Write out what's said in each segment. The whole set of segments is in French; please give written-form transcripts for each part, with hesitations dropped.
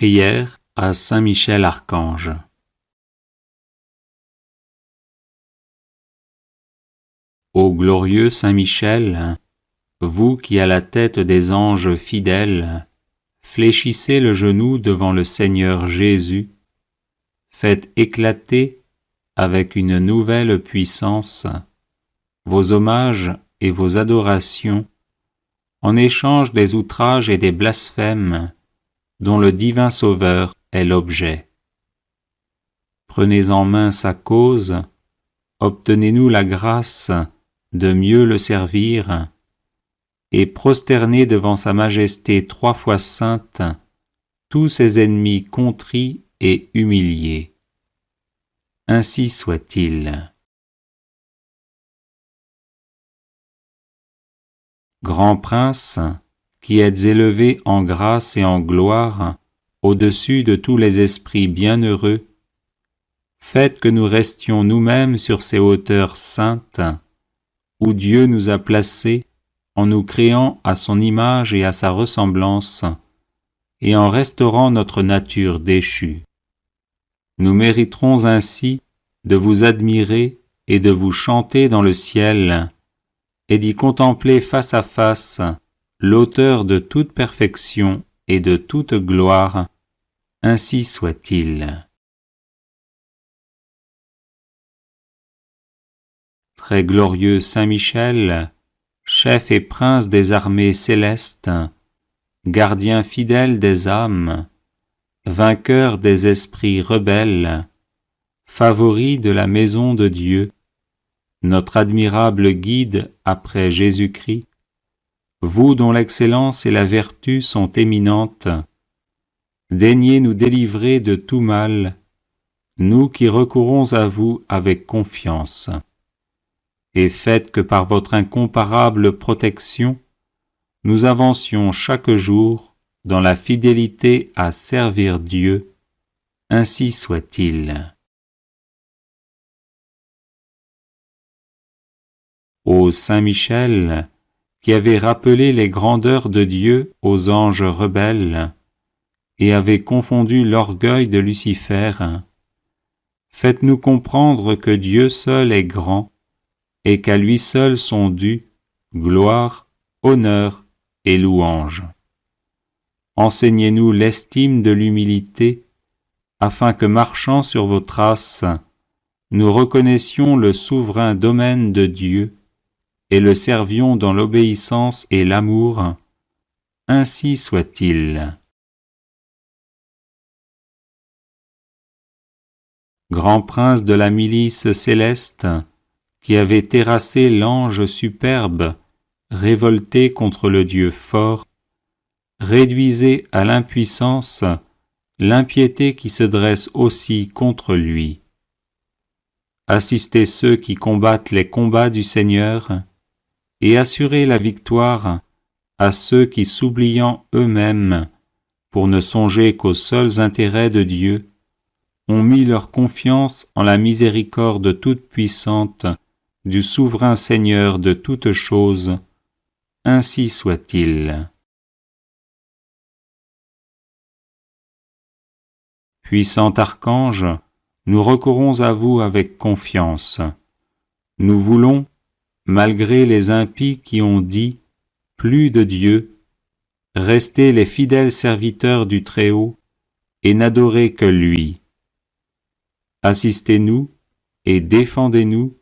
Prière à Saint Michel Archange. Ô glorieux Saint Michel, vous qui à la tête des anges fidèles, fléchissez le genou devant le Seigneur Jésus, faites éclater avec une nouvelle puissance vos hommages et vos adorations en échange des outrages et des blasphèmes dont le divin Sauveur est l'objet. Prenez en main sa cause, obtenez-nous la grâce de mieux le servir, et prosternez devant sa majesté 3 fois sainte tous ses ennemis contrits et humiliés. Ainsi soit-il. Grand Prince, qui êtes élevé en grâce et en gloire au-dessus de tous les esprits bienheureux, faites que nous restions nous-mêmes sur ces hauteurs saintes, où Dieu nous a placés en nous créant à son image et à sa ressemblance, et en restaurant notre nature déchue. Nous mériterons ainsi de vous admirer et de vous chanter dans le ciel, et d'y contempler face à face l'auteur de toute perfection et de toute gloire, ainsi soit-il. Très glorieux Saint Michel, chef et prince des armées célestes, gardien fidèle des âmes, vainqueur des esprits rebelles, favori de la maison de Dieu, notre admirable guide après Jésus-Christ, vous dont l'excellence et la vertu sont éminentes, daignez nous délivrer de tout mal, nous qui recourons à vous avec confiance, et faites que par votre incomparable protection, nous avancions chaque jour dans la fidélité à servir Dieu, ainsi soit-il. Ô Saint Michel, qui avez rappelé les grandeurs de Dieu aux anges rebelles, et avez confondu l'orgueil de Lucifer, faites-nous comprendre que Dieu seul est grand, et qu'à lui seul sont dus gloire, honneur et louange. Enseignez-nous l'estime de l'humilité, afin que marchant sur vos traces, nous reconnaissions le souverain domaine de Dieu, et le servions dans l'obéissance et l'amour, ainsi soit-il. Grand prince de la milice céleste, qui avait terrassé l'ange superbe, révolté contre le Dieu fort, réduisez à l'impuissance l'impiété qui se dresse aussi contre lui. Assistez ceux qui combattent les combats du Seigneur, et assurez la victoire à ceux qui, s'oubliant eux-mêmes, pour ne songer qu'aux seuls intérêts de Dieu, ont mis leur confiance en la miséricorde toute-puissante du souverain Seigneur de toutes choses, ainsi soit-il. Puissant archange, nous recourons à vous avec confiance. Nous voulons, malgré les impies qui ont dit « plus de Dieu », rester les fidèles serviteurs du Très-Haut et n'adorer que lui. Assistez-nous et défendez-nous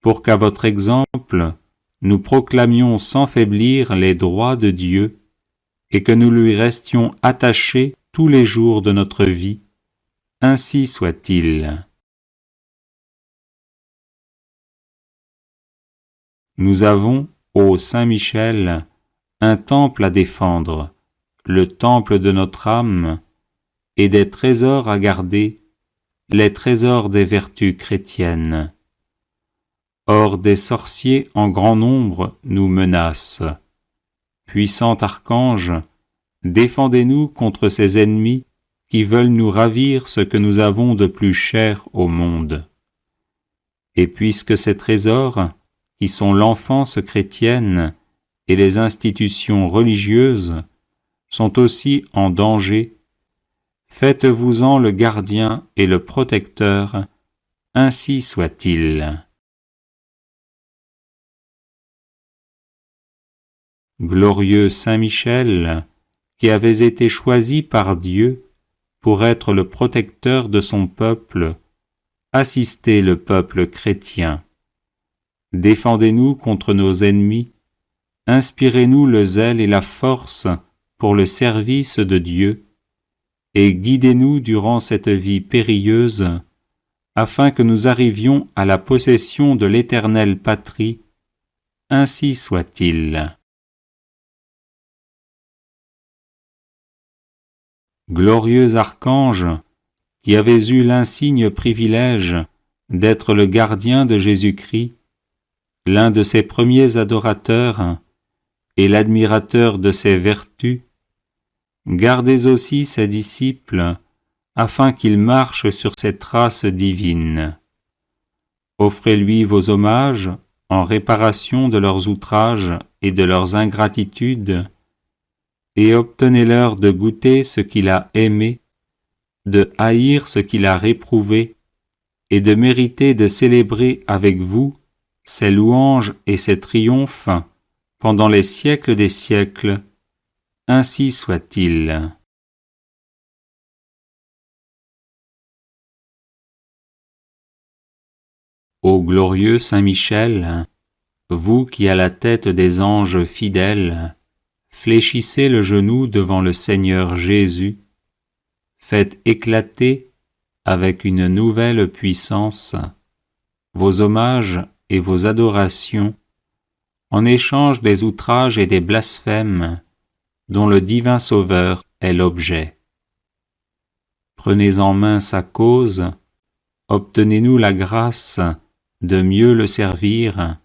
pour qu'à votre exemple, nous proclamions sans faiblir les droits de Dieu et que nous lui restions attachés tous les jours de notre vie. Ainsi soit-il. Nous avons, ô Saint Michel, un temple à défendre, le temple de notre âme, et des trésors à garder, les trésors des vertus chrétiennes. Or des sorciers en grand nombre nous menacent. Puissant archange, défendez-nous contre ces ennemis qui veulent nous ravir ce que nous avons de plus cher au monde. Et puisque ces trésors, qui sont l'enfance chrétienne et les institutions religieuses, sont aussi en danger, Faites-vous-en le gardien et le protecteur, ainsi soit-il. Glorieux Saint Michel, qui avez été choisi par Dieu pour être le protecteur de son peuple, assistez le peuple chrétien. Défendez-nous contre nos ennemis, inspirez-nous le zèle et la force pour le service de Dieu, et guidez-nous durant cette vie périlleuse, afin que nous arrivions à la possession de l'éternelle patrie, ainsi soit-il. Glorieux archange, qui avez eu l'insigne privilège d'être le gardien de Jésus-Christ, l'un de ses premiers adorateurs et l'admirateur de ses vertus, gardez aussi ses disciples, afin qu'ils marchent sur ses traces divines. Offrez-lui vos hommages en réparation de leurs outrages et de leurs ingratitudes, et obtenez-leur de goûter ce qu'il a aimé, de haïr ce qu'il a réprouvé, et de mériter de célébrer avec vous ses louanges et ses triomphes pendant les siècles des siècles, ainsi soit-il. Ô glorieux Saint Michel, vous qui à la tête des anges fidèles, fléchissez le genou devant le Seigneur Jésus, faites éclater avec une nouvelle puissance vos hommages et vos adorations en échange des outrages et des blasphèmes dont le divin Sauveur est l'objet. Prenez en main sa cause, obtenez-nous la grâce de mieux le servir,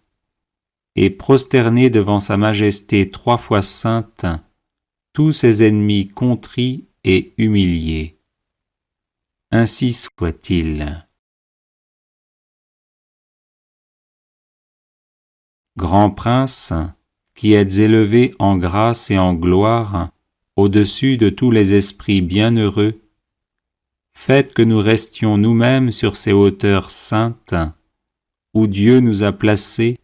et prosternez devant sa majesté 3 fois sainte tous ses ennemis contrits et humiliés. Ainsi soit-il. Grand Prince, qui êtes élevé en grâce et en gloire au-dessus de tous les esprits bienheureux, faites que nous restions nous-mêmes sur ces hauteurs saintes, où Dieu nous a placés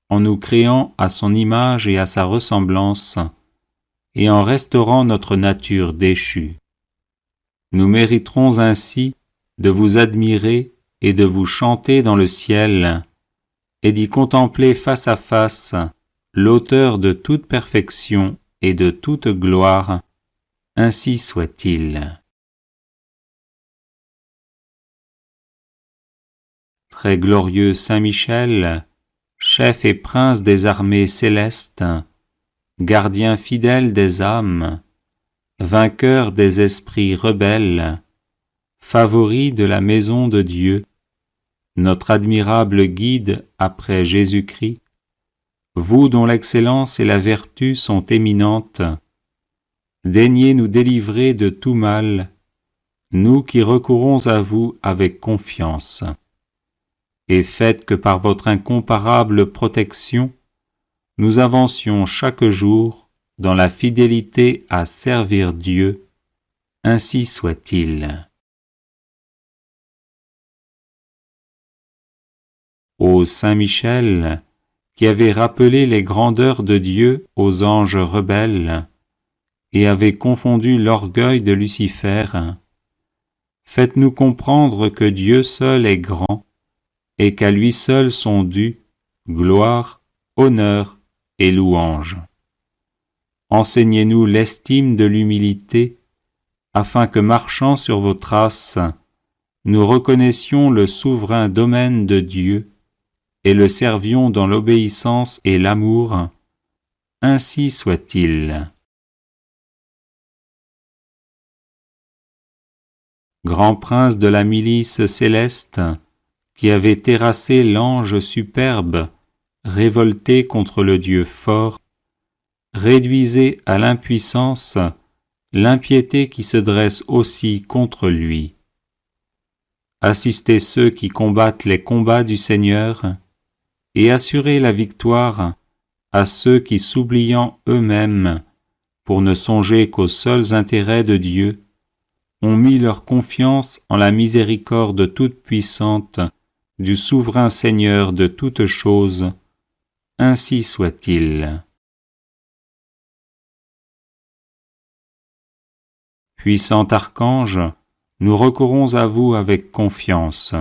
en nous créant à son image et à sa ressemblance, et en restaurant notre nature déchue. Nous mériterons ainsi de vous admirer et de vous chanter dans le ciel, et d'y contempler face à face l'auteur de toute perfection et de toute gloire, ainsi soit-il. Très glorieux Saint Michel, chef et prince des armées célestes, gardien fidèle des âmes, vainqueur des esprits rebelles, favori de la maison de Dieu, notre admirable guide après Jésus-Christ, vous dont l'excellence et la vertu sont éminentes, daignez nous délivrer de tout mal, nous qui recourons à vous avec confiance. Et faites que par votre incomparable protection, nous avancions chaque jour dans la fidélité à servir Dieu, ainsi soit-il. Ô Saint Michel, qui avez rappelé les grandeurs de Dieu aux anges rebelles, et avez confondu l'orgueil de Lucifer, faites-nous comprendre que Dieu seul est grand, et qu'à lui seul sont dus gloire, honneur et louange. Enseignez-nous l'estime de l'humilité, afin que marchant sur vos traces, nous reconnaissions le souverain domaine de Dieu et le servions dans l'obéissance et l'amour, ainsi soit-il. Grand prince de la milice céleste, qui avait terrassé l'ange superbe, révolté contre le Dieu fort, réduisez à l'impuissance l'impiété qui se dresse aussi contre lui. Assistez ceux qui combattent les combats du Seigneur, et assurez la victoire à ceux qui, s'oubliant eux-mêmes, pour ne songer qu'aux seuls intérêts de Dieu, ont mis leur confiance en la miséricorde toute-puissante du souverain Seigneur de toutes choses, ainsi soit-il. Puissant archange, nous recourons à vous avec confiance.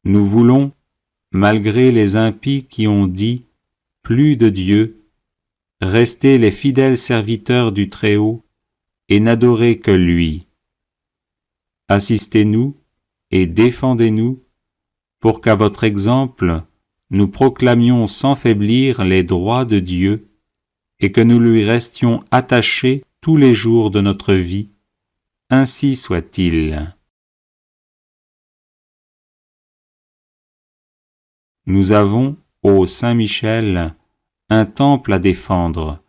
Nous voulons, malgré les impies qui ont dit « plus de Dieu », rester les fidèles serviteurs du Très-Haut et n'adorer que lui. Assistez-nous et défendez-nous pour qu'à votre exemple, nous proclamions sans faiblir les droits de Dieu et que nous lui restions attachés tous les jours de notre vie. Ainsi soit-il. Nous avons, ô Saint Michel, un temple à défendre,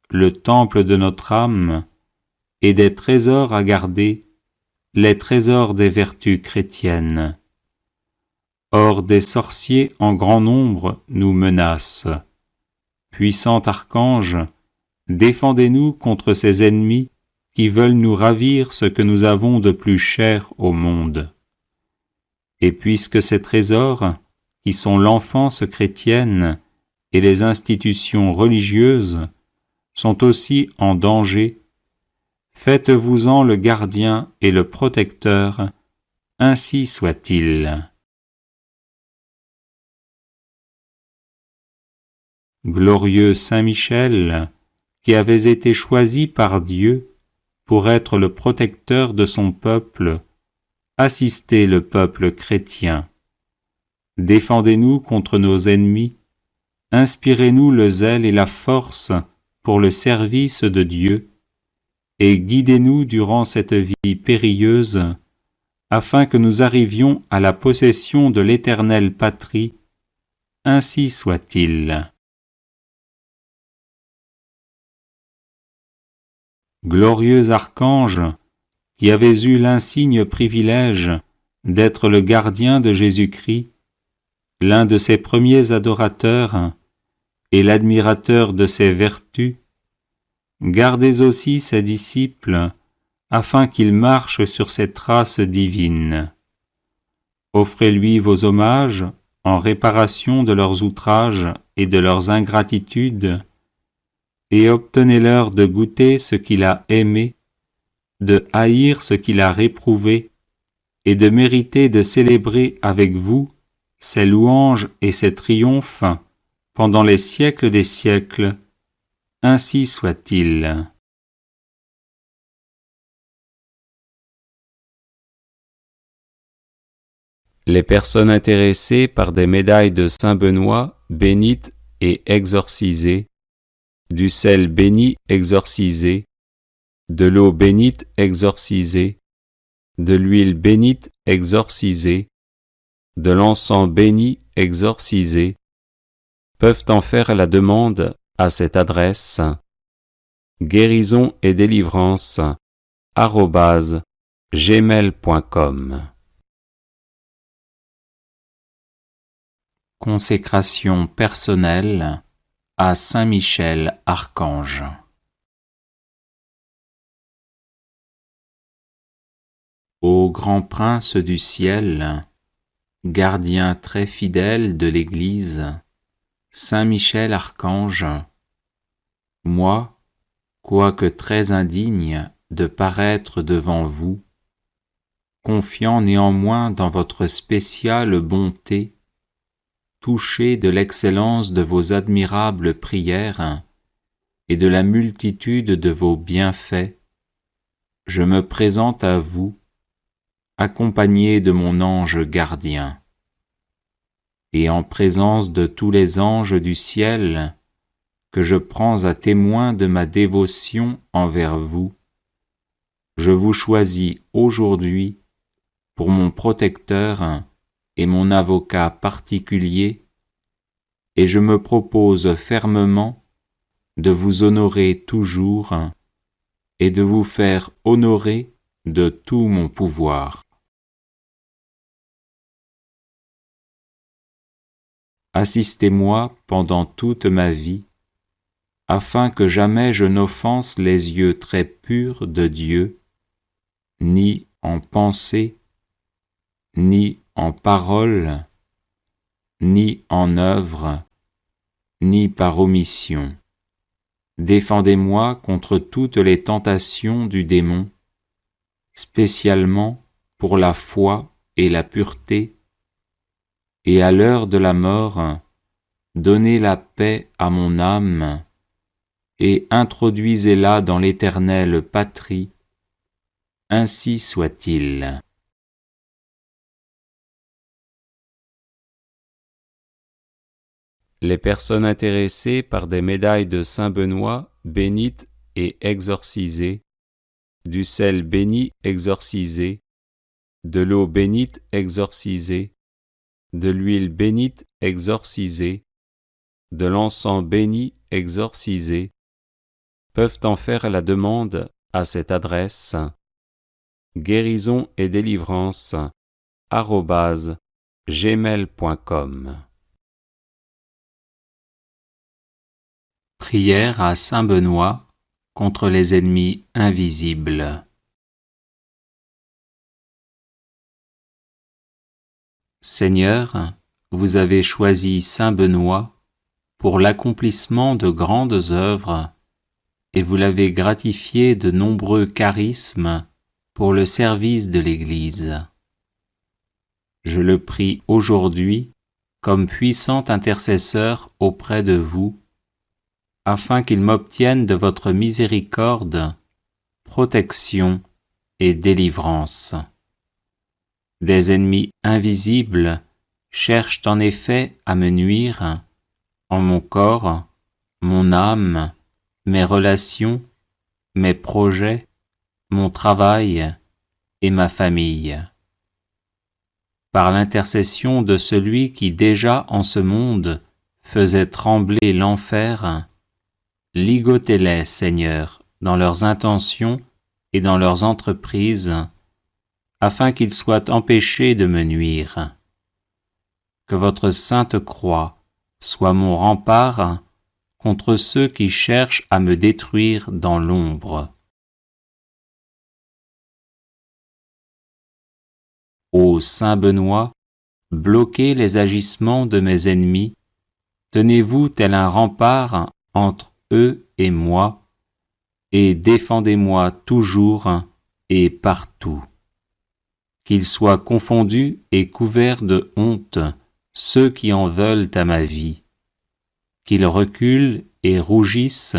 le temple de notre âme, et des trésors à garder, les trésors des vertus chrétiennes. Or des sorciers en grand nombre nous menacent. Puissant archange, défendez-nous contre ces ennemis qui veulent nous ravir ce que nous avons de plus cher au monde. Et puisque ces trésors, qui sont l'enfance chrétienne et les institutions religieuses, sont aussi en danger, faites-vous-en le gardien et le protecteur, ainsi soit-il. Glorieux Saint Michel, qui avez été choisi par Dieu pour être le protecteur de son peuple, assistez le peuple chrétien. Défendez-nous contre nos ennemis, inspirez-nous le zèle et la force pour le service de Dieu, et guidez-nous durant cette vie périlleuse, afin que nous arrivions à la possession de l'éternelle patrie, ainsi soit-il. Glorieux archange, qui avez eu l'insigne privilège d'être le gardien de Jésus-Christ, l'un de ses premiers adorateurs et l'admirateur de ses vertus, gardez aussi ses disciples, afin qu'ils marchent sur ses traces divines. Offrez-lui vos hommages en réparation de leurs outrages et de leurs ingratitudes, et obtenez-leur de goûter ce qu'il a aimé, de haïr ce qu'il a réprouvé, et de mériter de célébrer avec vous ses louanges et ses triomphes pendant les siècles des siècles. Ainsi soit-il. Les personnes intéressées par des médailles de Saint Benoît bénites et exorcisées, du sel béni exorcisé, de l'eau bénite exorcisée, de l'huile bénite exorcisée, de l'encens béni exorcisé, peuvent en faire la demande à cette adresse guérison et délivrance @gmail.com. Consécration personnelle à Saint Michel Archange. Ô grand prince du ciel, gardien très fidèle de l'Église, Saint Michel Archange, moi, quoique très indigne de paraître devant vous, confiant néanmoins dans votre spéciale bonté, touché de l'excellence de vos admirables prières et de la multitude de vos bienfaits, je me présente à vous, accompagné de mon ange gardien. Et en présence de tous les anges du ciel, que je prends à témoin de ma dévotion envers vous, je vous choisis aujourd'hui pour mon protecteur et mon avocat particulier, et je me propose fermement de vous honorer toujours et de vous faire honorer de tout mon pouvoir. Assistez-moi pendant toute ma vie, afin que jamais je n'offense les yeux très purs de Dieu, ni en pensée, ni en parole, ni en œuvre, ni par omission. Défendez-moi contre toutes les tentations du démon, spécialement pour la foi et la pureté, et à l'heure de la mort, donnez la paix à mon âme, et introduisez-la dans l'éternelle patrie, ainsi soit-il. Les personnes intéressées par des médailles de Saint-Benoît bénites et exorcisées, du sel béni exorcisé, de l'eau bénite exorcisée, de l'huile bénite exorcisée, de l'encens béni exorcisé, peuvent en faire la demande à cette adresse guérison et délivrance @gmail.com. Prière à Saint Benoît contre les ennemis invisibles. Seigneur, vous avez choisi Saint Benoît pour l'accomplissement de grandes œuvres, et vous l'avez gratifié de nombreux charismes pour le service de l'Église. Je le prie aujourd'hui comme puissant intercesseur auprès de vous, afin qu'il m'obtienne de votre miséricorde, protection et délivrance. Des ennemis invisibles cherchent en effet à me nuire, en mon corps, mon âme, mes relations, mes projets, mon travail et ma famille. Par l'intercession de celui qui déjà en ce monde faisait trembler l'enfer, ligotez-les, Seigneur, dans leurs intentions et dans leurs entreprises, afin qu'ils soient empêchés de me nuire. Que votre sainte croix soit mon rempart contre ceux qui cherchent à me détruire dans l'ombre. Ô Saint Benoît, bloquez les agissements de mes ennemis, tenez-vous tel un rempart entre eux et moi, et défendez-moi toujours et partout. Qu'ils soient confondus et couverts de honte ceux qui en veulent à ma vie, qu'ils reculent et rougissent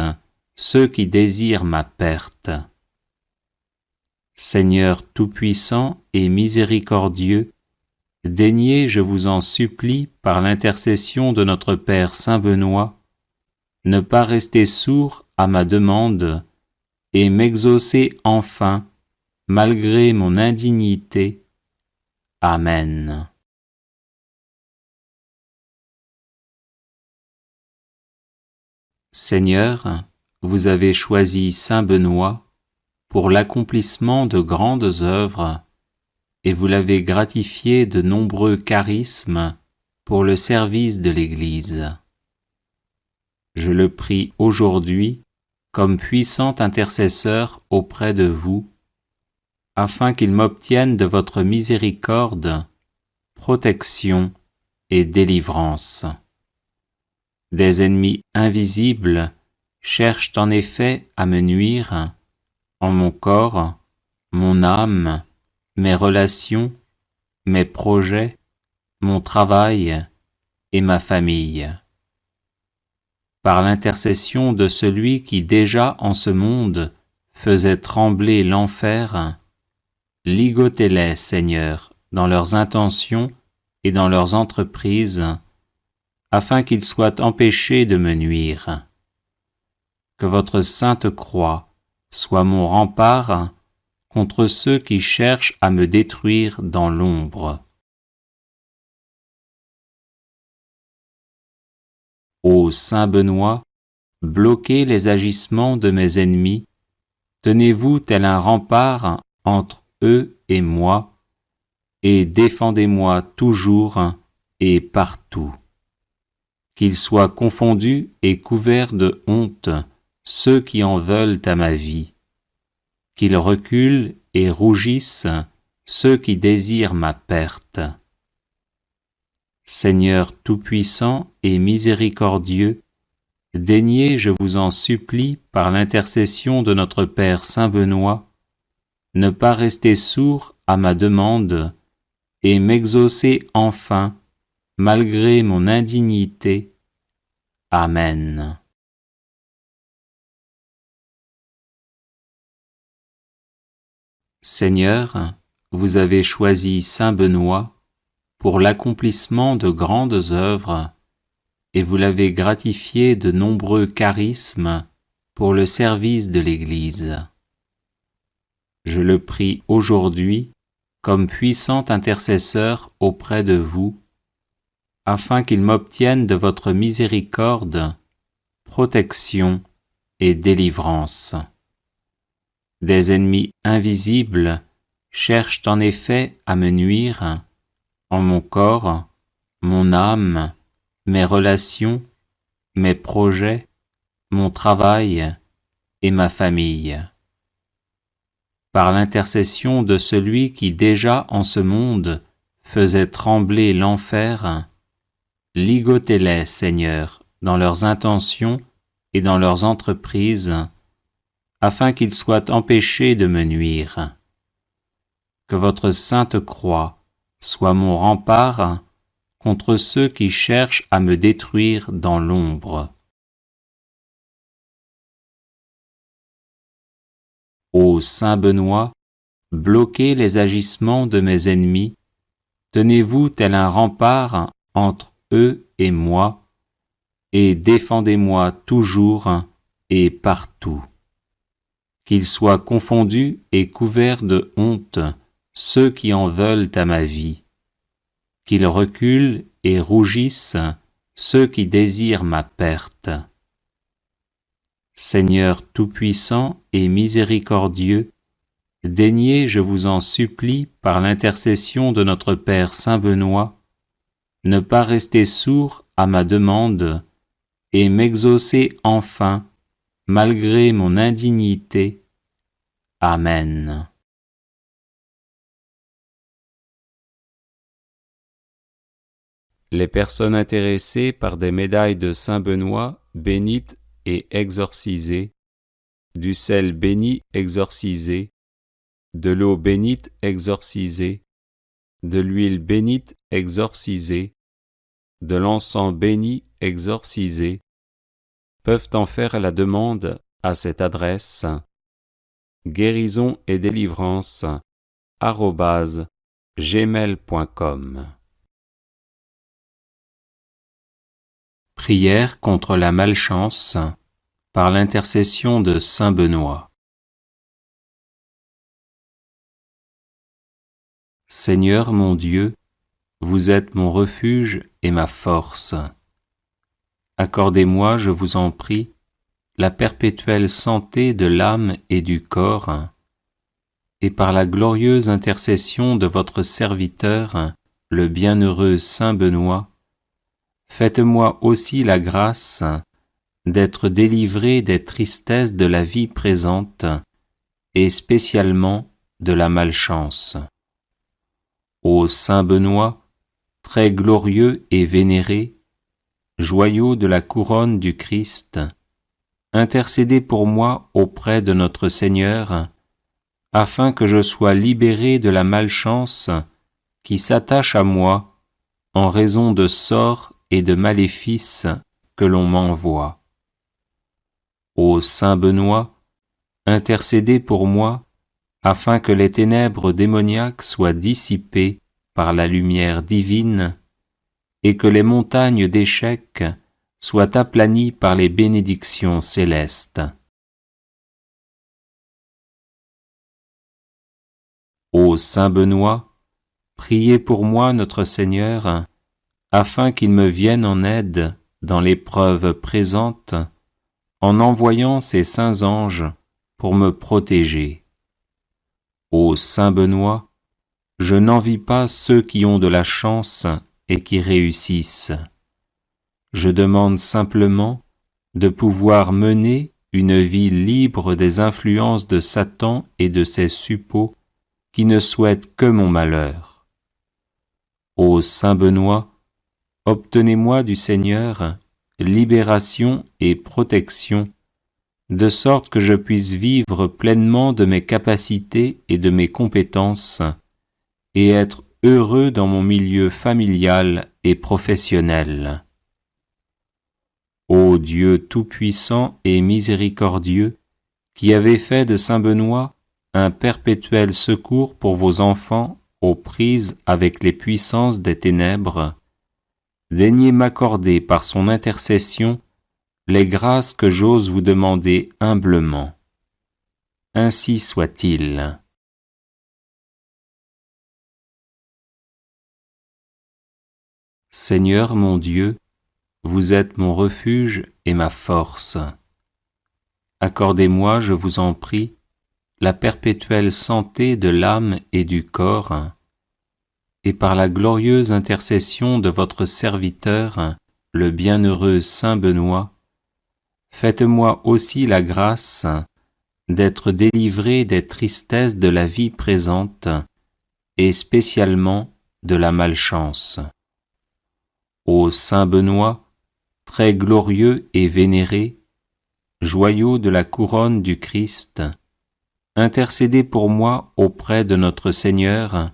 ceux qui désirent ma perte. Seigneur tout-puissant et miséricordieux, daignez, je vous en supplie, par l'intercession de notre Père Saint Benoît, ne pas rester sourd à ma demande et m'exaucer enfin, malgré mon indignité. Amen. Seigneur, vous avez choisi Saint Benoît pour l'accomplissement de grandes œuvres, et vous l'avez gratifié de nombreux charismes pour le service de l'Église. Je le prie aujourd'hui comme puissant intercesseur auprès de vous, afin qu'il m'obtienne de votre miséricorde, protection et délivrance. Des ennemis invisibles cherchent en effet à me nuire, en mon corps, mon âme, mes relations, mes projets, mon travail et ma famille. Par l'intercession de celui qui déjà en ce monde faisait trembler l'enfer, ligotez-les, Seigneur, dans leurs intentions et dans leurs entreprises, afin qu'ils soient empêchés de me nuire. Que votre sainte croix soit mon rempart contre ceux qui cherchent à me détruire dans l'ombre. Ô Saint Benoît, bloquez les agissements de mes ennemis, tenez-vous tel un rempart entre eux et moi, et défendez-moi toujours et partout. Qu'ils soient confondus et couverts de honte ceux qui en veulent à ma vie, qu'ils reculent et rougissent ceux qui désirent ma perte. Seigneur tout-puissant et miséricordieux, daignez, je vous en supplie, par l'intercession de notre Père Saint Benoît, ne pas rester sourd à ma demande et m'exaucer enfin, malgré mon indignité. Amen. Seigneur, vous avez choisi Saint Benoît pour l'accomplissement de grandes œuvres, et vous l'avez gratifié de nombreux charismes pour le service de l'Église. Je le prie aujourd'hui comme puissant intercesseur auprès de vous, afin qu'il m'obtienne de votre miséricorde, protection et délivrance. Des ennemis invisibles cherchent en effet à me nuire en mon corps, mon âme, mes relations, mes projets, mon travail et ma famille. Par l'intercession de celui qui déjà en ce monde faisait trembler l'enfer, ligotez-les, Seigneur, dans leurs intentions et dans leurs entreprises, afin qu'ils soient empêchés de me nuire. Que votre sainte croix soit mon rempart contre ceux qui cherchent à me détruire dans l'ombre. Ô Saint Benoît, bloquez les agissements de mes ennemis, tenez-vous tel un rempart entre eux et moi, et défendez-moi toujours et partout. Qu'ils soient confondus et couverts de honte ceux qui en veulent à ma vie, qu'ils reculent et rougissent ceux qui désirent ma perte. Seigneur tout-puissant et miséricordieux, daignez, je vous en supplie, par l'intercession de notre Père Saint Benoît, ne pas rester sourd à ma demande et m'exaucer enfin, malgré mon indignité. Amen. Les personnes intéressées par des médailles de Saint Benoît bénites et exorcisées, du sel béni exorcisé, de l'eau bénite exorcisée, de l'huile bénite exorcisée, de l'encens béni exorcisé, peuvent en faire la demande à cette adresse guérison et délivrance @gmail.com. Prière contre la malchance par l'intercession de Saint Benoît. Seigneur mon Dieu, vous êtes mon refuge et ma force. Accordez-moi, je vous en prie, la perpétuelle santé de l'âme et du corps, et par la glorieuse intercession de votre serviteur, le bienheureux Saint Benoît, faites-moi aussi la grâce d'être délivré des tristesses de la vie présente, et spécialement de la malchance. Ô Saint Benoît, très glorieux et vénéré, joyau de la couronne du Christ, intercédez pour moi auprès de notre Seigneur, afin que je sois libéré de la malchance qui s'attache à moi en raison de sorts et de maléfices que l'on m'envoie. Ô Saint Benoît, intercédez pour moi, afin que les ténèbres démoniaques soient dissipées par la lumière divine, et que les montagnes d'échecs soient aplanies par les bénédictions célestes. Ô Saint Benoît, priez pour moi notre Seigneur, afin qu'il me vienne en aide dans l'épreuve présente, en envoyant ses saints anges pour me protéger. Ô Saint Benoît, je n'envie pas ceux qui ont de la chance et qui réussissent. Je demande simplement de pouvoir mener une vie libre des influences de Satan et de ses suppôts qui ne souhaitent que mon malheur. Ô saint Benoît, obtenez-moi du Seigneur libération et protection, de sorte que je puisse vivre pleinement de mes capacités et de mes compétences, et être heureux dans mon milieu familial et professionnel. Ô Dieu tout-puissant et miséricordieux, qui avez fait de saint Benoît un perpétuel secours pour vos enfants aux prises avec les puissances des ténèbres, daignez m'accorder par son intercession les grâces que j'ose vous demander humblement. Ainsi soit-il. Seigneur mon Dieu, vous êtes mon refuge et ma force. Accordez-moi, je vous en prie, la perpétuelle santé de l'âme et du corps, et par la glorieuse intercession de votre serviteur, le bienheureux saint Benoît, faites-moi aussi la grâce d'être délivré des tristesses de la vie présente, et spécialement de la malchance. Ô saint Benoît, très glorieux et vénéré, joyau de la couronne du Christ, intercédez pour moi auprès de notre Seigneur,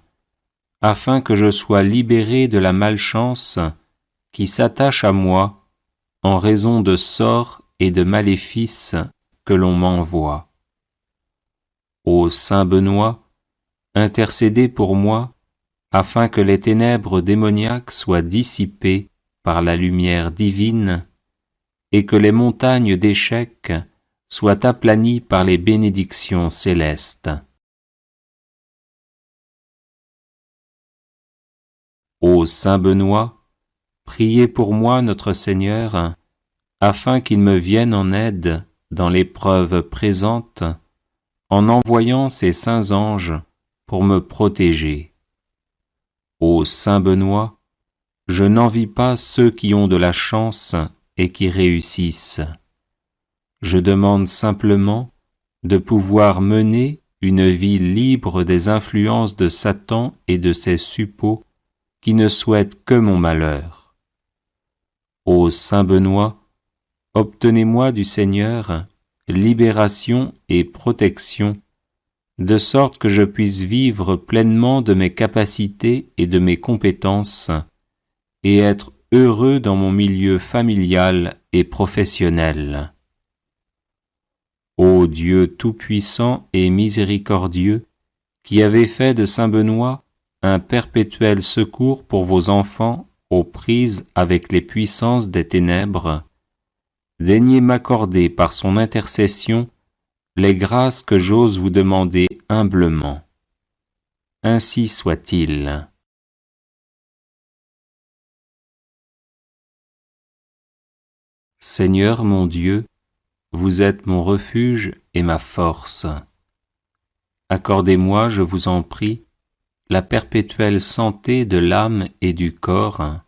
afin que je sois libéré de la malchance qui s'attache à moi en raison de sorts et de maléfices que l'on m'envoie. Ô saint Benoît, intercédez pour moi, afin que les ténèbres démoniaques soient dissipées par la lumière divine, et que les montagnes d'échecs soient aplanies par les bénédictions célestes. Ô saint Benoît, priez pour moi notre Seigneur, afin qu'il me vienne en aide dans l'épreuve présente, en envoyant ses saints anges pour me protéger. Ô saint Benoît, je n'envie pas ceux qui ont de la chance et qui réussissent. Je demande simplement de pouvoir mener une vie libre des influences de Satan et de ses suppôts qui ne souhaitent que mon malheur. Ô saint Benoît, obtenez-moi du Seigneur libération et protection, de sorte que je puisse vivre pleinement de mes capacités et de mes compétences, et être heureux dans mon milieu familial et professionnel. Ô Dieu tout-puissant et miséricordieux, qui avez fait de saint Benoît un perpétuel secours pour vos enfants aux prises avec les puissances des ténèbres, daignez m'accorder par son intercession les grâces que j'ose vous demander humblement. Ainsi soit-il. Seigneur mon Dieu, vous êtes mon refuge et ma force. Accordez-moi, je vous en prie, la perpétuelle santé de l'âme et du corps,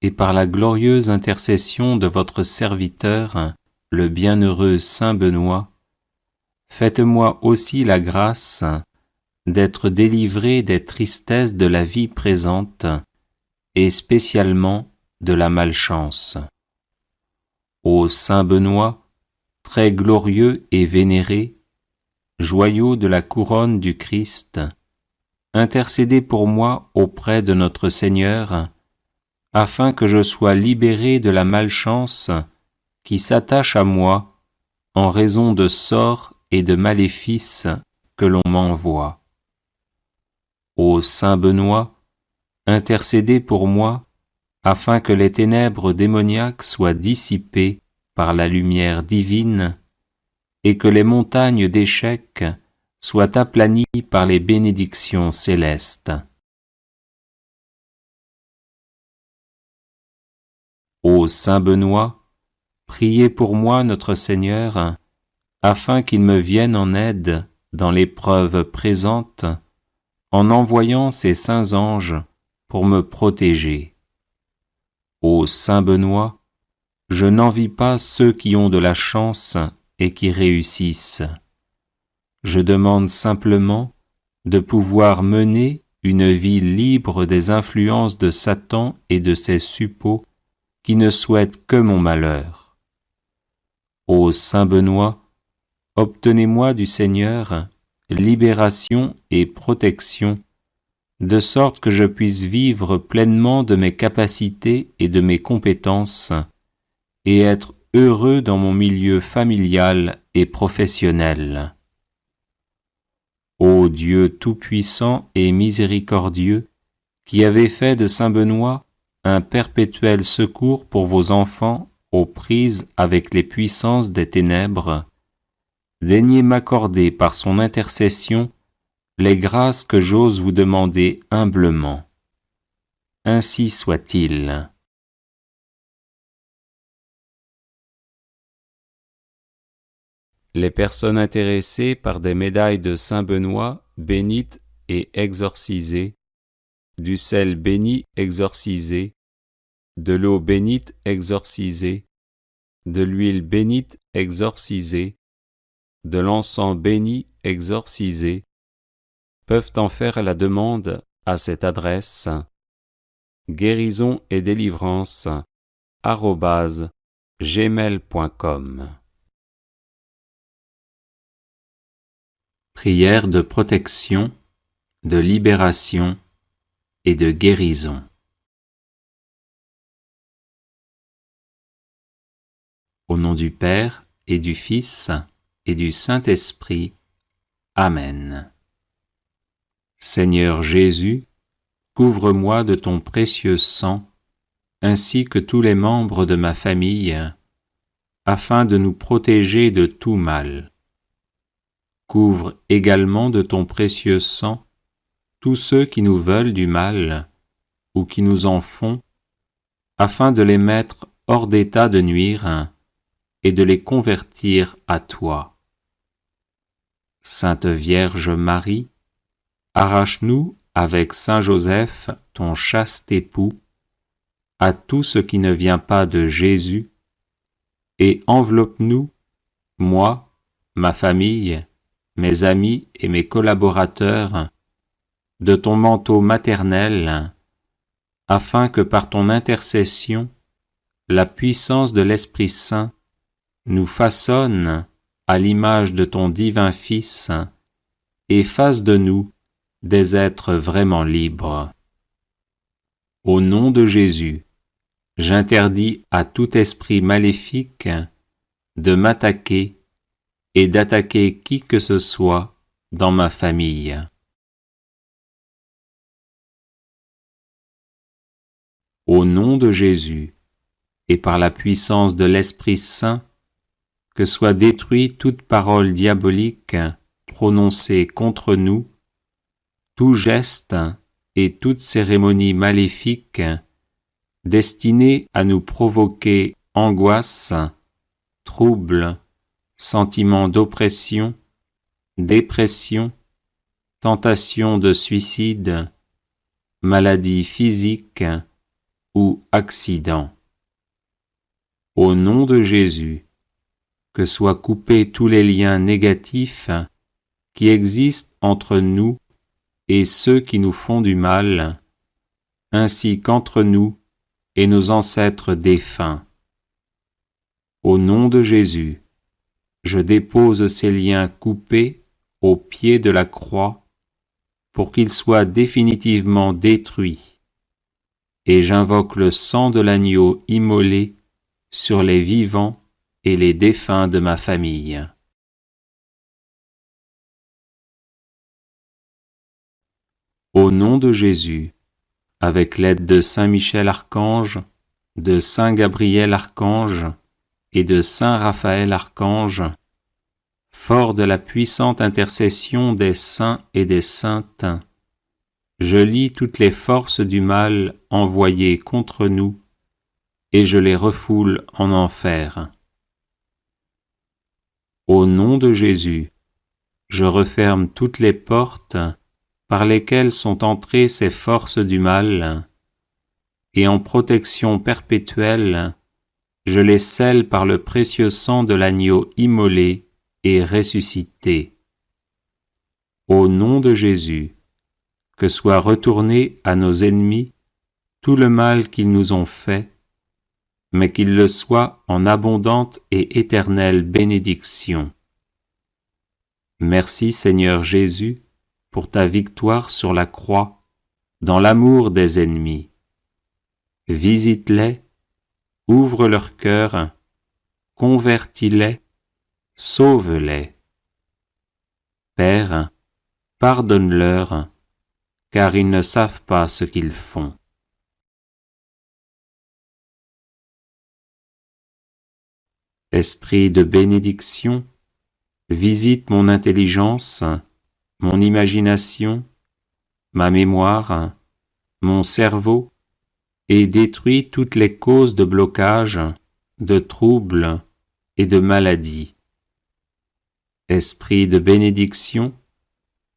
et par la glorieuse intercession de votre serviteur, le bienheureux saint Benoît, faites-moi aussi la grâce d'être délivré des tristesses de la vie présente, et spécialement de la malchance. Ô saint Benoît, très glorieux et vénéré, joyau de la couronne du Christ, intercédez pour moi auprès de notre Seigneur, afin que je sois libéré de la malchance qui s'attache à moi en raison de sorts et de maléfices que l'on m'envoie. Ô saint Benoît, intercédez pour moi, afin que les ténèbres démoniaques soient dissipées par la lumière divine, et que les montagnes d'échecs soient aplanies par les bénédictions célestes. Ô saint Benoît, priez pour moi notre Seigneur, afin qu'il me vienne en aide dans l'épreuve présente, en envoyant ses saints anges pour me protéger. Ô saint Benoît, je n'envie pas ceux qui ont de la chance et qui réussissent. Je demande simplement de pouvoir mener une vie libre des influences de Satan et de ses suppôts qui ne souhaitent que mon malheur. Ô Saint Benoît, obtenez-moi du Seigneur libération et protection, de sorte que je puisse vivre pleinement de mes capacités et de mes compétences, et être heureux dans mon milieu familial et professionnel. Ô Dieu tout-puissant et miséricordieux, qui avez fait de saint Benoît un perpétuel secours pour vos enfants aux prises avec les puissances des ténèbres, daignez m'accorder par son intercession les grâces que j'ose vous demander humblement. Ainsi soit-il. Les personnes intéressées par des médailles de Saint Benoît bénites et exorcisées, du sel béni exorcisé, de l'eau bénite exorcisée, de l'huile bénite exorcisée, de l'encens béni exorcisé, peuvent en faire la demande à cette adresse guérison et délivrance @gmail.com. Prière de protection, de libération et de guérison. Au nom du Père et du Fils et du Saint-Esprit. Amen. Seigneur Jésus, couvre-moi de ton précieux sang, ainsi que tous les membres de ma famille, afin de nous protéger de tout mal. Couvre également de ton précieux sang tous ceux qui nous veulent du mal ou qui nous en font, afin de les mettre hors d'état de nuire et de les convertir à toi. Sainte Vierge Marie, arrache-nous avec Saint Joseph, ton chaste époux, à tout ce qui ne vient pas de Jésus, et enveloppe-nous, moi, ma famille, mes amis et mes collaborateurs, de ton manteau maternel, afin que par ton intercession, la puissance de l'Esprit Saint nous façonne à l'image de ton divin Fils et fasse de nous des êtres vraiment libres. Au nom de Jésus, j'interdis à tout esprit maléfique de m'attaquer et d'attaquer qui que ce soit dans ma famille. Au nom de Jésus, et par la puissance de l'Esprit Saint, que soit détruite toute parole diabolique prononcée contre nous, tout geste et toute cérémonie maléfique destinée à nous provoquer angoisse, trouble, sentiment d'oppression, dépression, tentation de suicide, maladie physique ou accident. Au nom de Jésus, que soient coupés tous les liens négatifs qui existent entre nous et ceux qui nous font du mal, ainsi qu'entre nous et nos ancêtres défunts. Au nom de Jésus, je dépose ces liens coupés au pied de la croix pour qu'ils soient définitivement détruits, et j'invoque le sang de l'agneau immolé sur les vivants et les défunts de ma famille. Au nom de Jésus, avec l'aide de Saint Michel Archange, de Saint Gabriel Archange et de Saint Raphaël Archange, fort de la puissante intercession des saints et des saintes, je lie toutes les forces du mal envoyées contre nous et je les refoule en enfer. Au nom de Jésus, je referme toutes les portes par lesquelles sont entrées ces forces du mal, et en protection perpétuelle, je les scelle par le précieux sang de l'agneau immolé et ressuscité. Au nom de Jésus, que soit retourné à nos ennemis tout le mal qu'ils nous ont fait, mais qu'il le soit en abondante et éternelle bénédiction. Merci Seigneur Jésus pour ta victoire sur la croix, dans l'amour des ennemis. Visite-les, ouvre leur cœur, convertis-les, sauve-les. Père, pardonne-leur, car ils ne savent pas ce qu'ils font. Esprit de bénédiction, visite mon intelligence, mon imagination, ma mémoire, mon cerveau, et détruis toutes les causes de blocage, de troubles et de maladies. Esprit de bénédiction,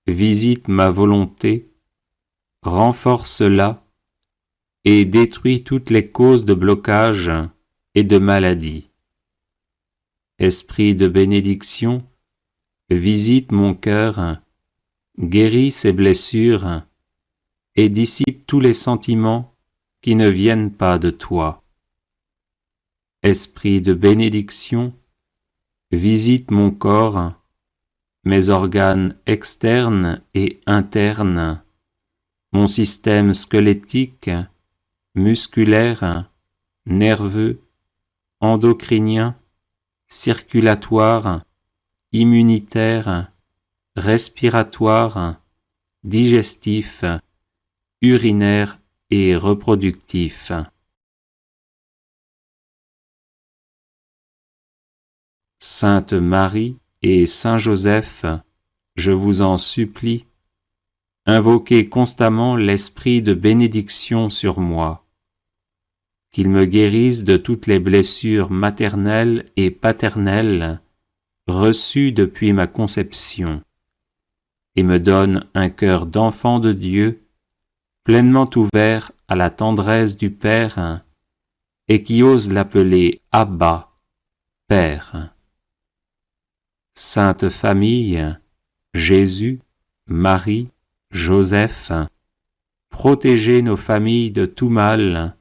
visite ma volonté, renforce-la et détruis toutes les causes de blocage et de maladies. Esprit de bénédiction, visite mon cœur, guéris ses blessures et dissipe tous les sentiments qui ne viennent pas de toi. Esprit de bénédiction, visite mon corps, mes organes externes et internes, mon système squelettique, musculaire, nerveux, endocrinien, circulatoire, immunitaire, respiratoire, digestif, urinaire et reproductif. Sainte Marie et Saint Joseph, je vous en supplie, invoquez constamment l'esprit de bénédiction sur moi, qu'il me guérisse de toutes les blessures maternelles et paternelles reçues depuis ma conception, et me donne un cœur d'enfant de Dieu, pleinement ouvert à la tendresse du Père, et qui ose l'appeler Abba, Père. Sainte Famille, Jésus, Marie, Joseph, protégez nos familles de tout mal,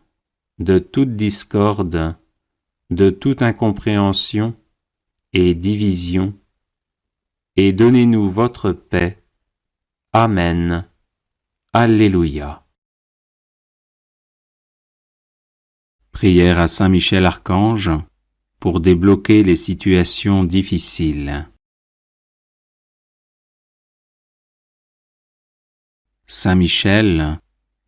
de toute discorde, de toute incompréhension et division, et donnez-nous votre paix. Amen. Alléluia. Prière à Saint Michel Archange pour débloquer les situations difficiles. Saint Michel,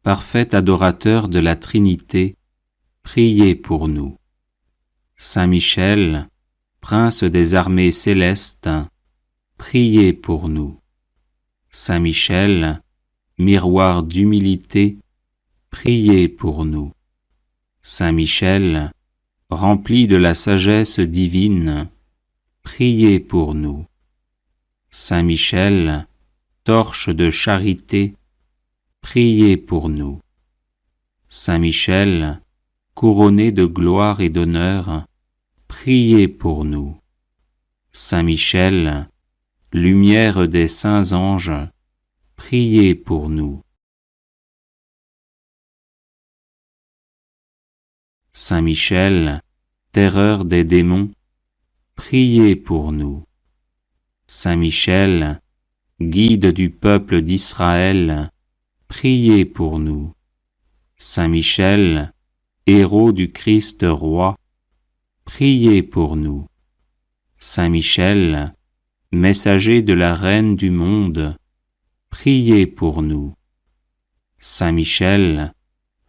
parfait adorateur de la Trinité, priez pour nous. Saint Michel, prince des armées célestes, priez pour nous. Saint Michel, miroir d'humilité, priez pour nous. Saint Michel, rempli de la sagesse divine, priez pour nous. Saint Michel, torche de charité, priez pour nous. Saint Michel, couronné de gloire et d'honneur, priez pour nous. Saint Michel, lumière des saints anges, priez pour nous. Saint Michel, terreur des démons, priez pour nous. Saint Michel, guide du peuple d'Israël, priez pour nous. Saint Michel, héros du Christ roi, priez pour nous. Saint Michel, messager de la Reine du monde, priez pour nous. Saint Michel,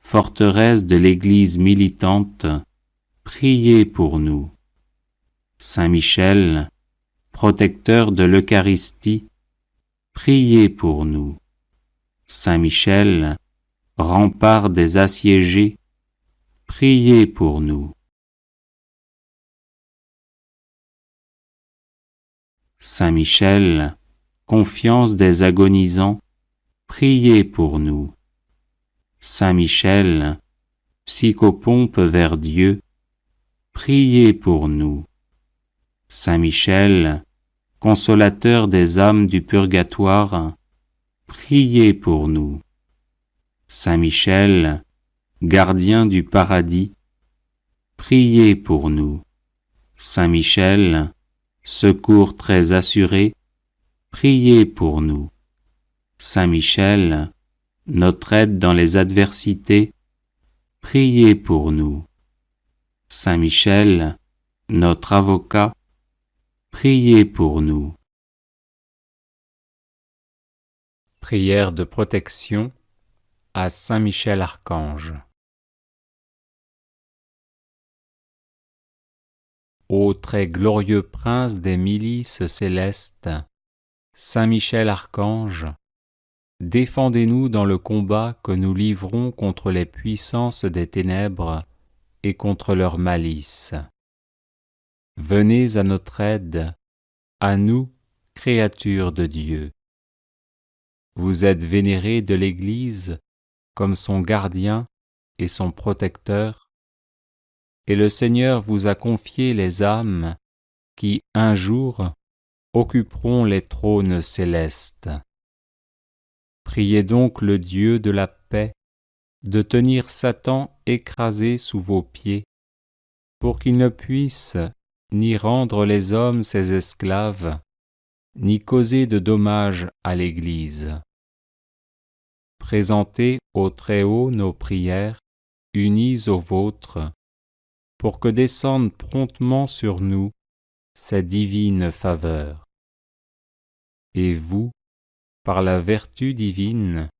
forteresse de l'Église militante, priez pour nous. Saint Michel, protecteur de l'Eucharistie, priez pour nous. Saint Michel, rempart des assiégés, priez pour nous. Saint Michel, confiance des agonisants, priez pour nous. Saint Michel, psychopompe vers Dieu, priez pour nous. Saint Michel, consolateur des âmes du purgatoire, priez pour nous. Saint Michel, gardien du paradis, priez pour nous. Saint Michel, secours très assuré, priez pour nous. Saint Michel, notre aide dans les adversités, priez pour nous. Saint Michel, notre avocat, priez pour nous. Prière de protection à Saint Michel Archange. Ô très glorieux prince des milices célestes, Saint Michel Archange, défendez-nous dans le combat que nous livrons contre les puissances des ténèbres et contre leur malice. Venez à notre aide, à nous, créatures de Dieu. Vous êtes vénérés de l'Église comme son gardien et son protecteur, et le Seigneur vous a confié les âmes qui, un jour, occuperont les trônes célestes. Priez donc le Dieu de la paix de tenir Satan écrasé sous vos pieds, pour qu'il ne puisse ni rendre les hommes ses esclaves, ni causer de dommages à l'Église. Présentez au Très-Haut nos prières, unies aux vôtres, pour que descende promptement sur nous sa divine faveur. Et vous, par la vertu divine,